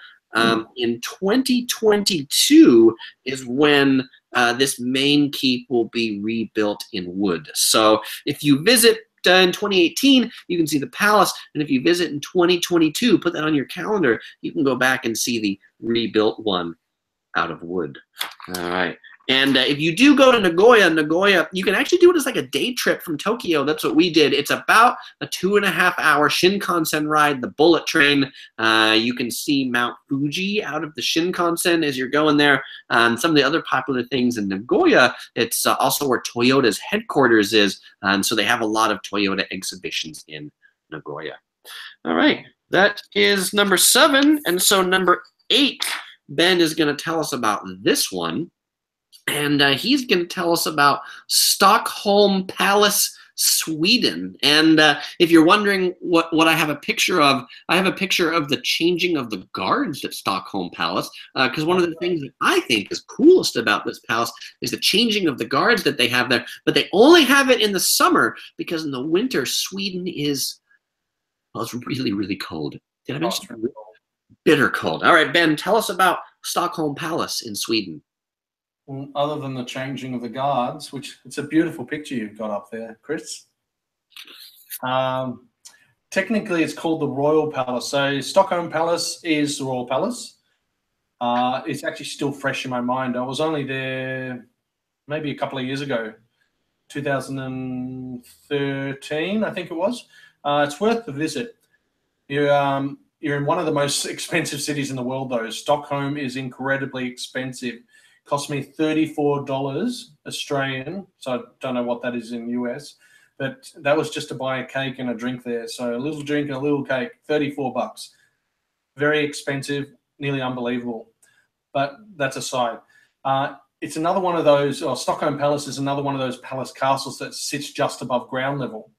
in 2022 is when this main keep will be rebuilt in wood. So if you visit in 2018, you can see the palace, and if you visit in 2022, put that on your calendar, you can go back and see the rebuilt one out of wood. All right. And if you do go to Nagoya, you can actually do it as like a day trip from Tokyo. That's what we did. It's about a 2.5-hour Shinkansen ride, the bullet train. You can see Mount Fuji out of the Shinkansen as you're going there. Some of the other popular things in Nagoya, it's also where Toyota's headquarters is. So they have a lot of Toyota exhibitions in Nagoya. All right, that is number 7. And so number 8, Ben is going to tell us about this one. And he's going to tell us about Stockholm Palace, Sweden. And if you're wondering what I have a picture of, I have a picture of the changing of the guards at Stockholm Palace. Because one of the things that I think is coolest about this palace is the changing of the guards that they have there. But they only have it in the summer because in the winter, Sweden is, well, it's really, really cold. Did I mention bitter cold? All right, Ben, tell us about Stockholm Palace in Sweden. Well, other than the changing of the guards, which it's a beautiful picture you've got up there, Chris. Technically, it's called the Royal Palace. So Stockholm Palace is the Royal Palace. It's actually still fresh in my mind. I was only there maybe a couple of years ago, 2013, I think it was. It's worth the visit. You're in one of the most expensive cities in the world, though. Stockholm is incredibly expensive. Cost me $34 Australian, so I don't know what that is in US, but that was just to buy a cake and a drink there. So a little drink and a little cake, $34. Very expensive, nearly unbelievable. But that's aside. It's another one of those, Stockholm Palace is another one of those palace castles that sits just above ground level.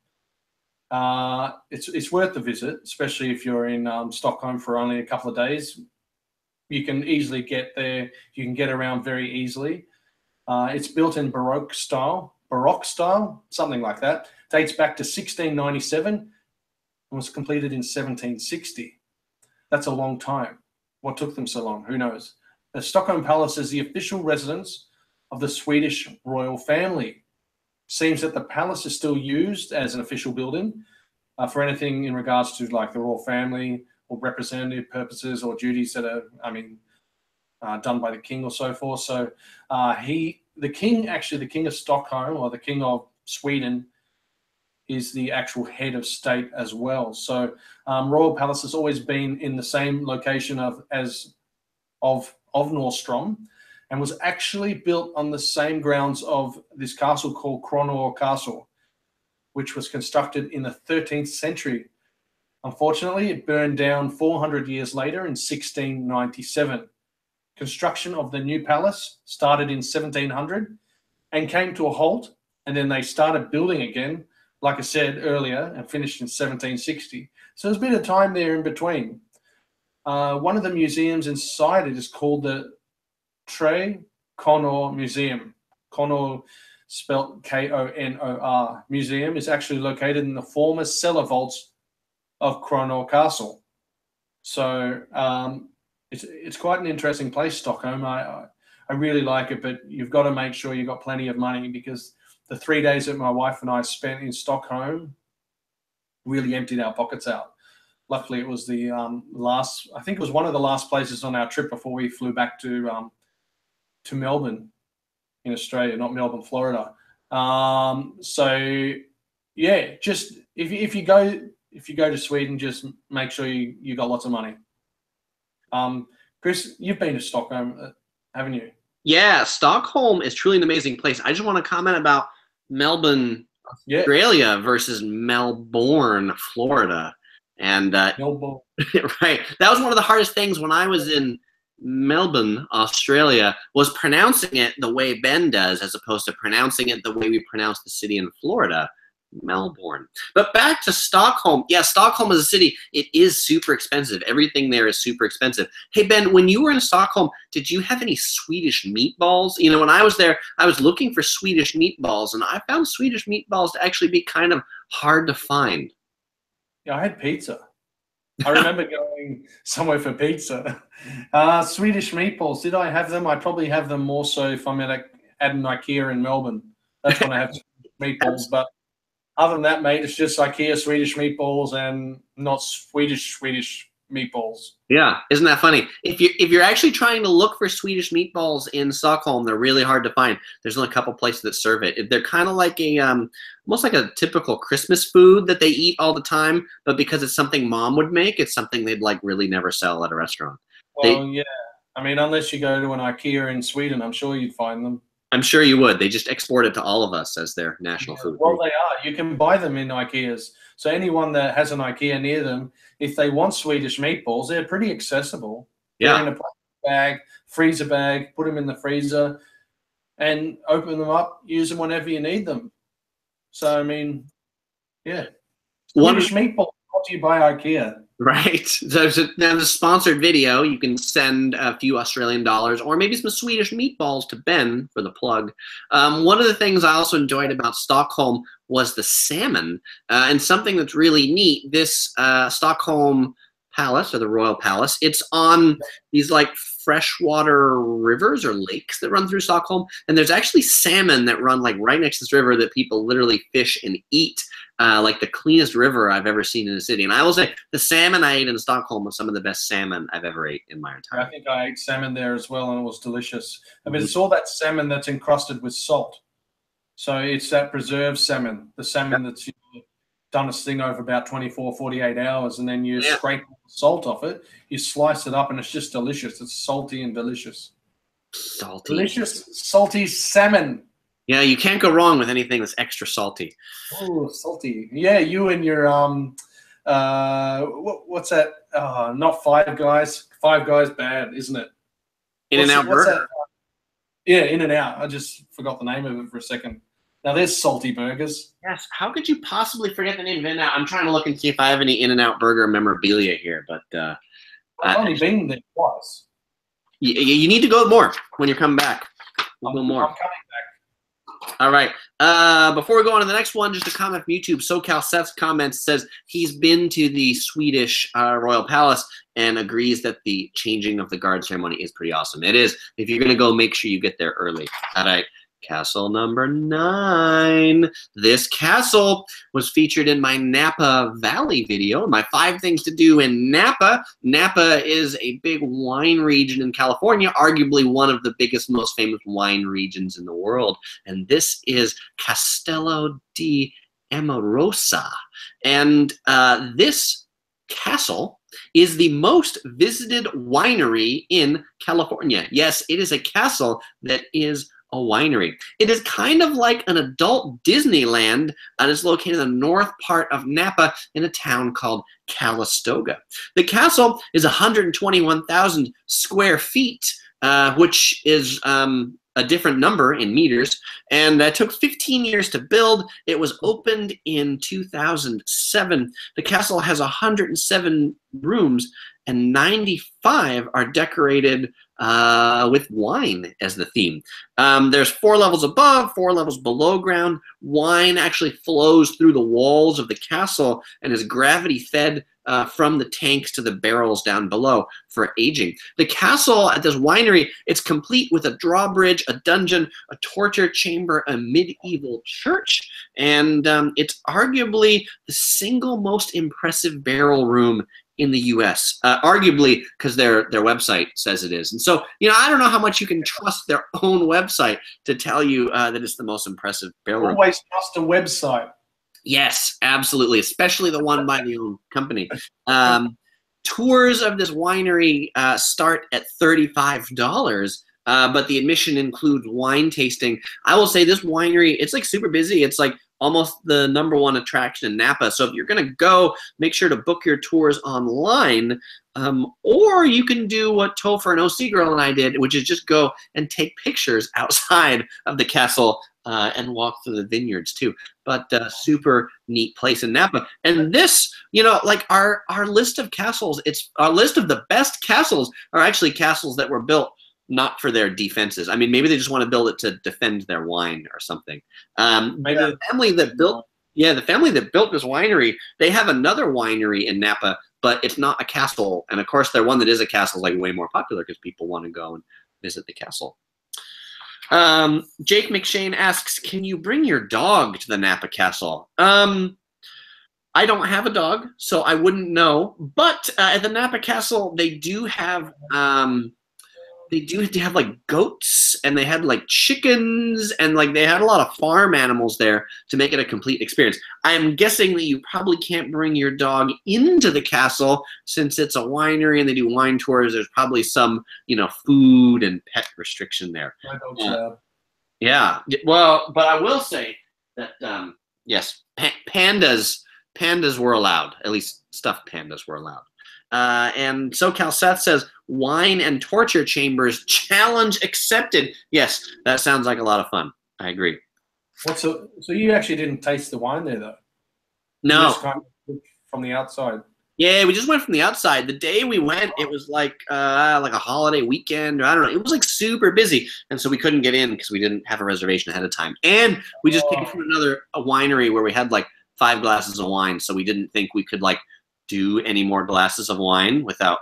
It's worth the visit, especially if you're in Stockholm for only a couple of days. You can easily get there. You can get around very easily. It's built in Baroque style, something like that. Dates back to 1697 and was completed in 1760. That's a long time. What took them so long? Who knows? The Stockholm Palace is the official residence of the Swedish royal family. Seems that the palace is still used as an official building for anything in regards to like the royal family, or representative purposes or duties that are, done by the king or so forth. So the king of Stockholm, or the king of Sweden, is the actual head of state as well. So Royal Palace has always been in the same location of Norrstrom, and was actually built on the same grounds of this castle called Kronor Castle, which was constructed in the 13th century. Unfortunately, it burned down 400 years later in 1697. Construction of the new palace started in 1700 and came to a halt, and then they started building again, like I said earlier, and finished in 1760. So there's been a time there in between. One of the museums inside it is called the Tre Konor Museum. Konor, spelt K-O-N-O-R. Museum is actually located in the former cellar vaults of Kronor Castle. So it's quite an interesting place, Stockholm. I really like it, but you've got to make sure you've got plenty of money, because the 3 days that my wife and I spent in Stockholm really emptied our pockets out. Luckily, it was the I think it was one of the last places on our trip before we flew back to Melbourne in Australia, not Melbourne, Florida. So yeah, just if you go to Sweden, just make sure you got lots of money. Chris, you've been to Stockholm, haven't you? Yeah, Stockholm is truly an amazing place. I just want to comment about Melbourne, Australia versus Melbourne, Florida. And Melbourne. right, that was one of the hardest things when I was in Melbourne, Australia, was pronouncing it the way Ben does, as opposed to pronouncing it the way we pronounce the city in Florida. Melbourne. But back to Stockholm. Yeah, Stockholm is a city. It is super expensive. Everything there is super expensive. Hey, Ben, when you were in Stockholm, did you have any Swedish meatballs? You know, when I was there, I was looking for Swedish meatballs, and I found Swedish meatballs to actually be kind of hard to find. Yeah, I had pizza. I remember going somewhere for pizza. Swedish meatballs, did I have them? I probably have them more so if I'm at an IKEA in Melbourne. That's when I have meatballs, but other than that, mate, it's just IKEA Swedish meatballs and not Swedish meatballs. Yeah, isn't that funny? If you're actually trying to look for Swedish meatballs in Stockholm, they're really hard to find. There's only a couple places that serve it. They're kind of like a almost like a typical Christmas food that they eat all the time, but because it's something mom would make, it's something they'd like really never sell at a restaurant. Well, yeah. I mean, unless you go to an IKEA in Sweden, I'm sure you'd find them. I'm sure you would. They just export it to all of us as their national food. Well, they are. You can buy them in IKEAs. So anyone that has an IKEA near them, if they want Swedish meatballs, they're pretty accessible. Yeah. They're in a plastic bag, freezer bag, put them in the freezer, and open them up, use them whenever you need them. So, I mean, yeah. Swedish meatballs brought to you by IKEA. Right. So now the sponsored video, you can send a few Australian dollars or maybe some Swedish meatballs to Ben for the plug. One of the things I also enjoyed about Stockholm was the salmon. And something that's really neat, this Stockholm Palace, or the Royal Palace, it's on these like freshwater rivers or lakes that run through Stockholm. And there's actually salmon that run like right next to this river that people literally fish and eat. Like the cleanest river I've ever seen in a city. And I will say the salmon I ate in Stockholm was some of the best salmon I've ever ate in my entire life. I think I ate salmon there as well, and it was delicious. I mean, it's all that salmon that's encrusted with salt. So it's that preserved salmon, the salmon that's done its thing over about 24, 48 hours, and then you scrape the salt off it, you slice it up, and it's just delicious. It's salty and delicious. Salty. Delicious, salty salmon. Yeah, you can't go wrong with anything that's extra salty. Oh, salty. Yeah, you and your what's that? Not Five Guys. Five Guys bad, isn't it? In-N-Out Burger. Yeah, In-N-Out. I just forgot the name of it for a second. Now there's salty burgers. Yes. How could you possibly forget the name of In-N-Out? I'm trying to look and see if I have any In-N-Out Burger memorabilia here, but I've only been there twice. You need to go more when you're coming back. We'll go more. I'm coming back. All right. Before we go on to the next one, just a comment from YouTube. SoCal Seth's comments says he's been to the Swedish Royal Palace and agrees that the changing of the guard ceremony is pretty awesome. It is. If you're going to go, make sure you get there early. All right. Castle number 9. This castle was featured in my Napa Valley video, my 5 things to do in Napa. Napa is a big wine region in California, arguably one of the biggest, most famous wine regions in the world. And this is Castello di Amorosa. And this castle is the most visited winery in California. Yes, it is a castle that is a winery. It is kind of like an adult Disneyland and is located in the north part of Napa in a town called Calistoga. The castle is 121,000 square feet, which is a different number in meters, and that took 15 years to build. It was opened in 2007. The castle has 107 rooms, and 95 are decorated with wine as the theme. There's 4 levels above, 4 levels below ground. Wine actually flows through the walls of the castle and is gravity fed from the tanks to the barrels down below for aging. The castle at this winery, it's complete with a drawbridge, a dungeon, a torture chamber, a medieval church, and it's arguably the single most impressive barrel room in the U.S., arguably because their website says it is. And so, you know, I don't know how much you can trust their own website to tell you that it's the most impressive barrel room. Always trust a website. Yes, absolutely, especially the one by the own company. Tours of this winery start at $35, but the admission includes wine tasting. I will say this winery, it's like super busy. It's like almost the #1 attraction in Napa. So if you're going to go, make sure to book your tours online. Or you can do what Topher and OC Girl and I did, which is just go and take pictures outside of the castle and walk through the vineyards too. But super neat place in Napa. And this, like our list of castles, it's our list of the best castles are actually castles that were built not for their defenses. I mean, maybe they just want to build it to defend their wine or something. Maybe the family that built, the family that built this winery, they have another winery in Napa, but it's not a castle. And of course, their one that is a castle is like way more popular because people want to go and visit the castle. Jake McShane asks, can you bring your dog to the Napa Castle? I don't have a dog, so I wouldn't know. But at the Napa Castle, they do have like goats, and they had like chickens, and like they had a lot of farm animals there to make it a complete experience. I am guessing that you probably can't bring your dog into the castle since it's a winery and they do wine tours. There's probably some, food and pet restriction there. Yeah. Well, but I will say that yes, pandas were allowed. At least stuffed pandas were allowed. And SoCal Seth says, wine and torture chambers, challenge accepted. Yes, that sounds like a lot of fun. I agree. So you actually didn't taste the wine there, though? No. You just kind of from the outside? Yeah, we just went from the outside. The day we went, it was like a holiday weekend. I don't know. It was like super busy, and so we couldn't get in because we didn't have a reservation ahead of time. And we just came from a winery where we had like 5 glasses of wine, so we didn't think we could like do any more glasses of wine without.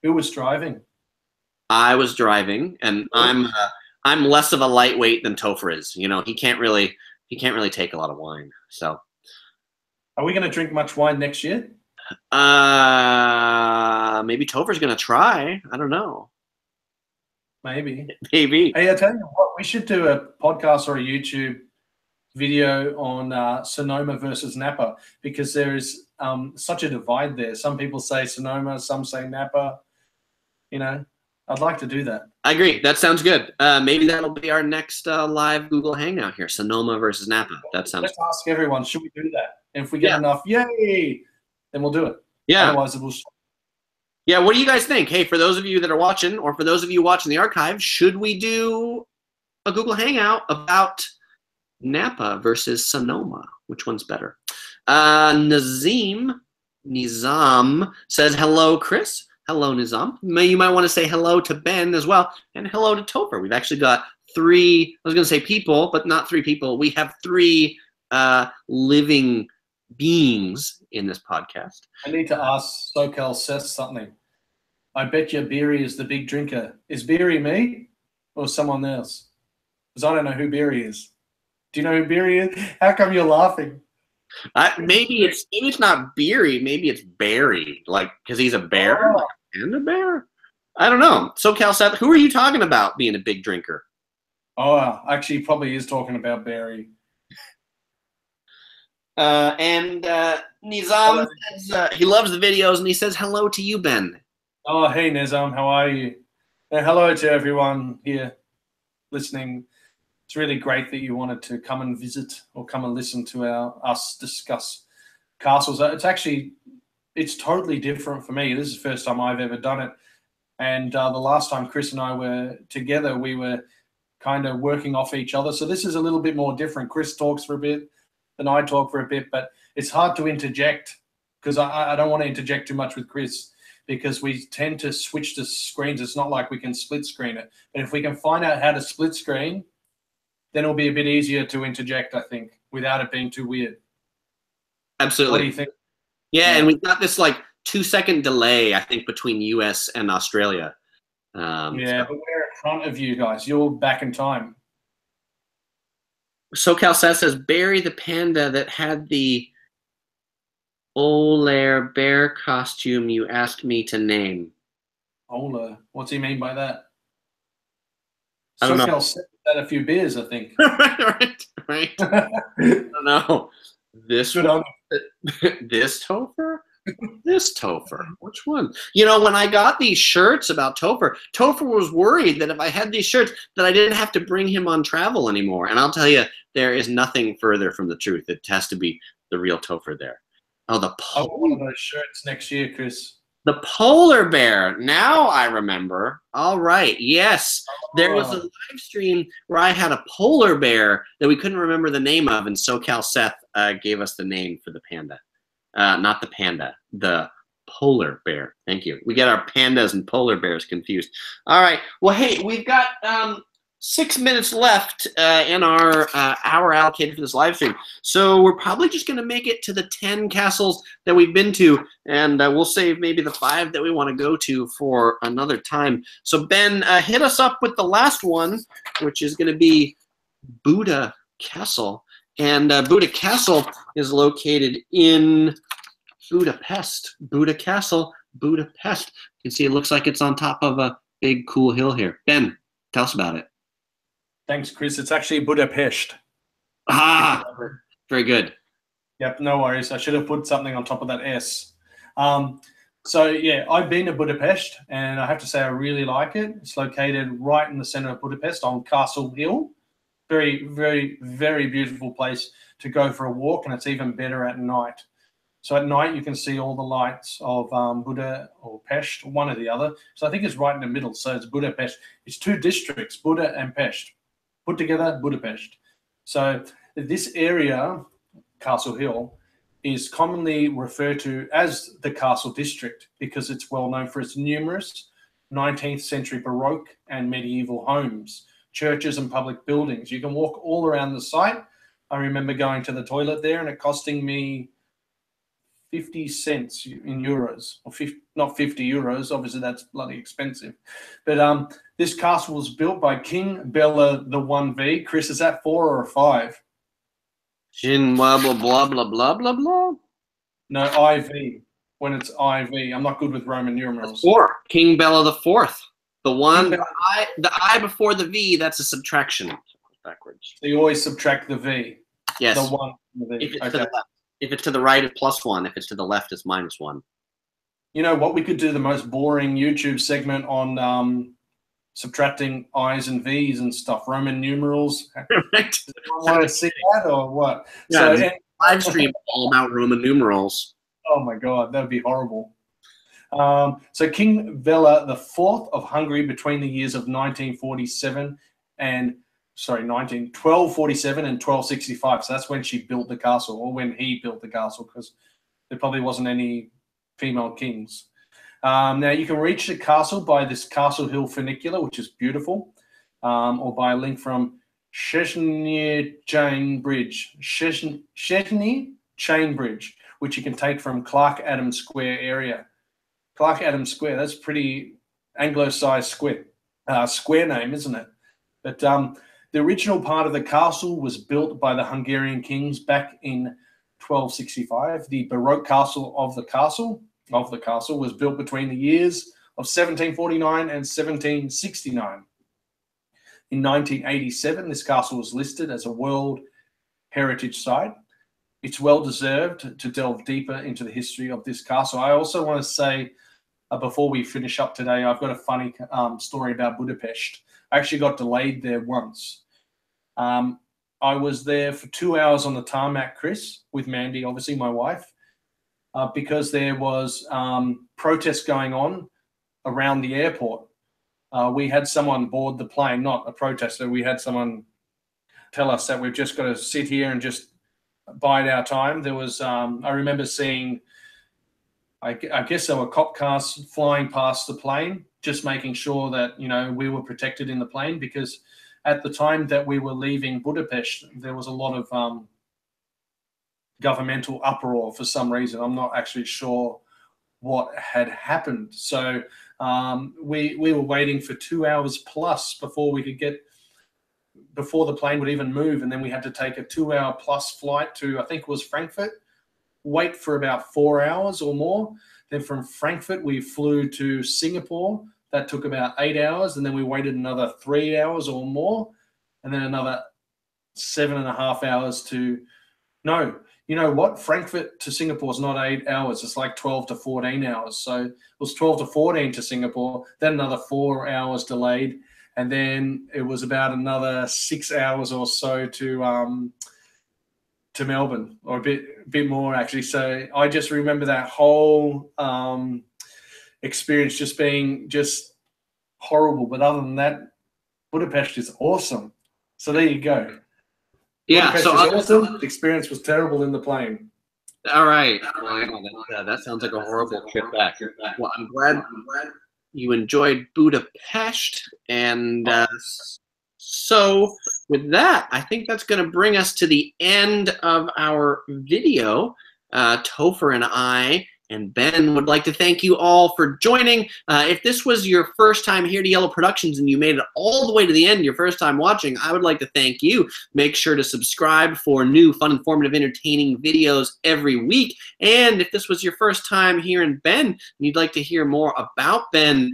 Who was driving? I was driving, and I'm less of a lightweight than Topher is. He can't really take a lot of wine. So, are we going to drink much wine next year? Maybe Topher's going to try. I don't know. Maybe. Maybe. Hey, I tell you what, we should do a podcast or a YouTube video on Sonoma versus Napa, because there is such a divide there. Some people say Sonoma, some say Napa. I'd like to do that. I agree. That sounds good. Maybe that'll be our next live Google Hangout here. Sonoma versus Napa. That sounds. Let's ask everyone. Should we do that? And if we get enough, yay, then we'll do it. Yeah. Otherwise, it will. Yeah. What do you guys think? Hey, for those of you that are watching, or for those of you watching the archive, should we do a Google Hangout about Napa versus Sonoma? Which one's better? Nizam says, hello, Chris. Hello, Nizam. You might want to say hello to Ben as well, and hello to Topher. We've actually got 3, I was going to say people, but not 3 people. We have 3 living beings in this podcast. I need to ask SoCal Seth something. I bet you Beery is the big drinker. Is Beery me or someone else? Because I don't know who Beery is. Do you know who Beery is? How come you're laughing? Maybe it's not Beery. Maybe it's Barry, like because he's a bear and a bear. I don't know. SoCal Seth, who are you talking about being a big drinker? Oh, actually, he probably is talking about Barry. And Nizam says he loves the videos, and he says hello to you, Ben. Oh, hey Nizam, how are you? Hello to everyone here listening. It's really great that you wanted to come and visit or come and listen to us discuss castles. It's totally different for me. This is the first time I've ever done it. And the last time Chris and I were together, we were kind of working off each other. So this is a little bit more different. Chris talks for a bit, then I talk for a bit, but it's hard to interject because I don't want to interject too much with Chris because we tend to switch the screens. It's not like we can split screen it. But if we can find out how to split screen, then it'll be a bit easier to interject, I think, without it being too weird. Absolutely. What do you think? Yeah, and we've got this like 2-second delay, I think, between US and Australia. But we're in front of you guys. You're back in time. SoCal Seth says, Barry the panda that had the Olair bear costume you asked me to name. Ola. What's he mean by that? I don't know. SoCal Seth had a few beers, I think. right. I don't know. This Good on this Topher? This Topher. Which one? You know, when I got these shirts about Topher, Topher was worried that if I had these shirts, that I didn't have to bring him on travel anymore. And I'll tell you, there is nothing further from the truth. It has to be the real Topher there. Oh, I want one of those shirts next year, Chris. The polar bear. Now I remember. All right. Yes. There was a live stream where I had a polar bear that we couldn't remember the name of, and SoCal Seth gave us the name for the panda. Not the panda, the polar bear. Thank you. We get our pandas and polar bears confused. All right. Well, hey, we've got 6 minutes left in our hour allocated for this live stream. So we're probably just going to make it to the 10 castles that we've been to, and we'll save maybe the 5 that we want to go to for another time. So Ben, hit us up with the last one, which is going to be Buda Castle. And Buda Castle is located in Budapest. Buda Castle, Budapest. You can see it looks like it's on top of a big, cool hill here. Ben, tell us about it. Thanks, Chris. It's actually Budapest. Ah, very good. Yep, no worries. I should have put something on top of that S. So, yeah, I've been to Budapest, and I have to say I really like it. It's located right in the center of Budapest on Castle Hill. Very, very, very beautiful place to go for a walk, and it's even better at night. So at night, you can see all the lights of Buda or Pest, one or the other. So I think it's right in the middle. So it's Budapest. It's 2 districts, Buda and Pest. Put together, Budapest. So this area, Castle Hill, is commonly referred to as the Castle District because it's well known for its numerous 19th century Baroque and medieval homes, churches and public buildings. You can walk all around the site. I remember going to the toilet there and it costing me 50 cents in euros, or 50, not 50 euros. Obviously, that's bloody expensive. But this castle was built by King Bela the 1V. Chris, is that 4 or a 5? Shin blah blah blah blah blah blah blah. No, IV. When it's IV, I'm not good with Roman numerals. 4. King Bela the 4th. The one, the I before the V, that's a subtraction. Backwards. So you always subtract the V. Yes. The 1 from the V. If it's to the left. If it's to the right, it's +1. If it's to the left, it's -1. You know what? We could do the most boring YouTube segment on subtracting I's and V's and stuff, Roman numerals. Right. Want to see that or what? Yeah, so, live stream all about Roman numerals. Oh my God, that would be horrible. So King Bela the 4th of Hungary between the years of 1247 and 1265. So that's when she built the castle, or when he built the castle, because there probably wasn't any female kings. Now you can reach the castle by this Castle Hill funicular, which is beautiful, or by a link from Szczeciny Chain Bridge, which you can take from Clark Adams Square area. Clark Adams Square, that's pretty Anglo-sized square name, isn't it? But the original part of the castle was built by the Hungarian kings back in 1265. The Baroque castle of the castle was built between the years of 1749 and 1769. In 1987, this castle was listed as a World Heritage Site. It's well deserved to delve deeper into the history of this castle. I also want to say, before we finish up today, I've got a funny story about Budapest. I actually got delayed there once. I was there for 2 hours on the tarmac, Chris, with Mandy, obviously my wife, because there was protests going on around the airport. We had someone board the plane, not a protester. We had someone tell us that we've just got to sit here and just bide our time. There was, I remember seeing, I guess there were cop cars flying past the plane, just making sure that, you know, we were protected in the plane, because at the time that we were leaving Budapest, there was a lot of governmental uproar for some reason. I'm not actually sure what had happened. So we were waiting for 2 hours plus before the plane would even move. And then we had to take a 2 hour plus flight to, I think it was Frankfurt, wait for about 4 hours or more. Then from Frankfurt, we flew to Singapore. That took about 8 hours. And then we waited another 3 hours or more. And then another 7.5 hours you know what? Frankfurt to Singapore is not 8 hours. It's like 12 to 14 hours. So it was 12 to 14 to Singapore, then another 4 hours delayed. And then it was about another 6 hours or so to Melbourne, or a bit more actually. So I just remember that whole experience just being just horrible. But other than that, Budapest is awesome. So there you go. Yeah, Budapest so is awesome. The experience was terrible in the plane. All right. Well, that sounds like a horrible trip back. Well, I'm glad you enjoyed Budapest. And so with that, I think that's going to bring us to the end of our video. Topher and I and Ben would like to thank you all for joining. If this was your first time here to Yellow Productions and you made it all the way to the end, your first time watching, I would like to thank you. Make sure to subscribe for new, fun, informative, entertaining videos every week. And if this was your first time hearing Ben and you'd like to hear more about Ben,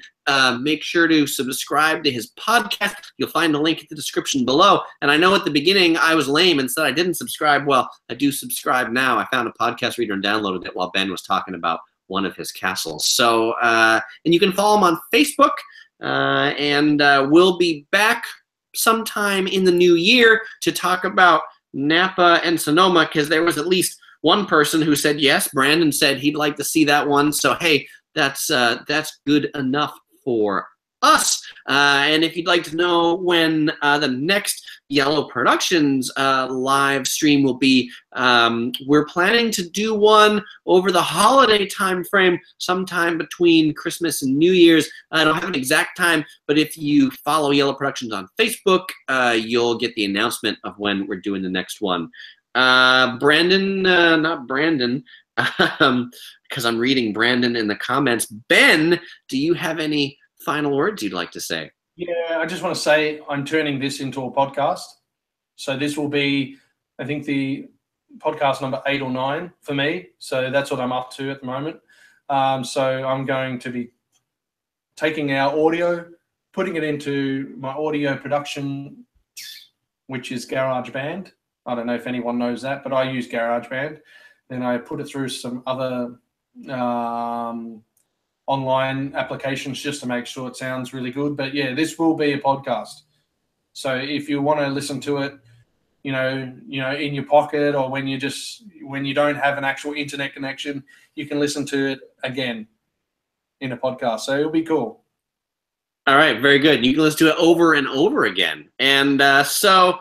make sure to subscribe to his podcast. You'll find the link in the description below. And I know at the beginning I was lame and said I didn't subscribe. Well, I do subscribe now. I found a podcast reader and downloaded it while Ben was talking about one of his castles. So, and you can follow him on Facebook. And we'll be back sometime in the new year to talk about Napa and Sonoma, because there was at least one person who said yes. Brandon said he'd like to see that one. So, hey, that's good enough for us. And if you'd like to know when the next Yellow Productions live stream will be, we're planning to do one over the holiday time frame, sometime between Christmas and New Year's. I don't have an exact time, but if you follow Yellow Productions on Facebook, you'll get the announcement of when we're doing the next one. Brandon, not Brandon, because I'm reading Brandon in the comments. Ben, do you have any final words you'd like to say? Yeah, I just want to say I'm turning this into a podcast. So this will be, I think, the podcast number 8 or 9 for me. So that's what I'm up to at the moment. So I'm going to be taking our audio, putting it into my audio production, which is GarageBand. I don't know if anyone knows that, but I use GarageBand. Then I put it through some other online applications just to make sure it sounds really good. But yeah, this will be a podcast. So if you want to listen to it, you know, in your pocket, or when you don't have an actual internet connection, you can listen to it again in a podcast. So it'll be cool. All right, very good. You can listen to it over and over again. And final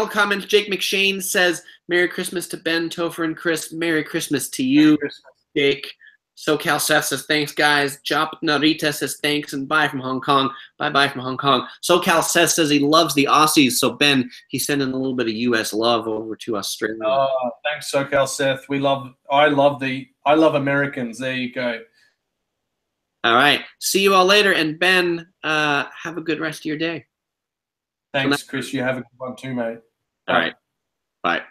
comments. Jake McShane says, Merry Christmas to Ben, Topher, and Chris. Merry Christmas to you, Jake. SoCal Seth says, thanks, guys. Jop Narita says, thanks, and bye from Hong Kong. Bye-bye from Hong Kong. SoCal Seth says he loves the Aussies. So, Ben, he's sending a little bit of U.S. love over to Australia. Oh, thanks, SoCal Seth. I love Americans. There you go. All right. See you all later. And, Ben, have a good rest of your day. Thanks, Chris. You have a good one too, mate. All right. Bye.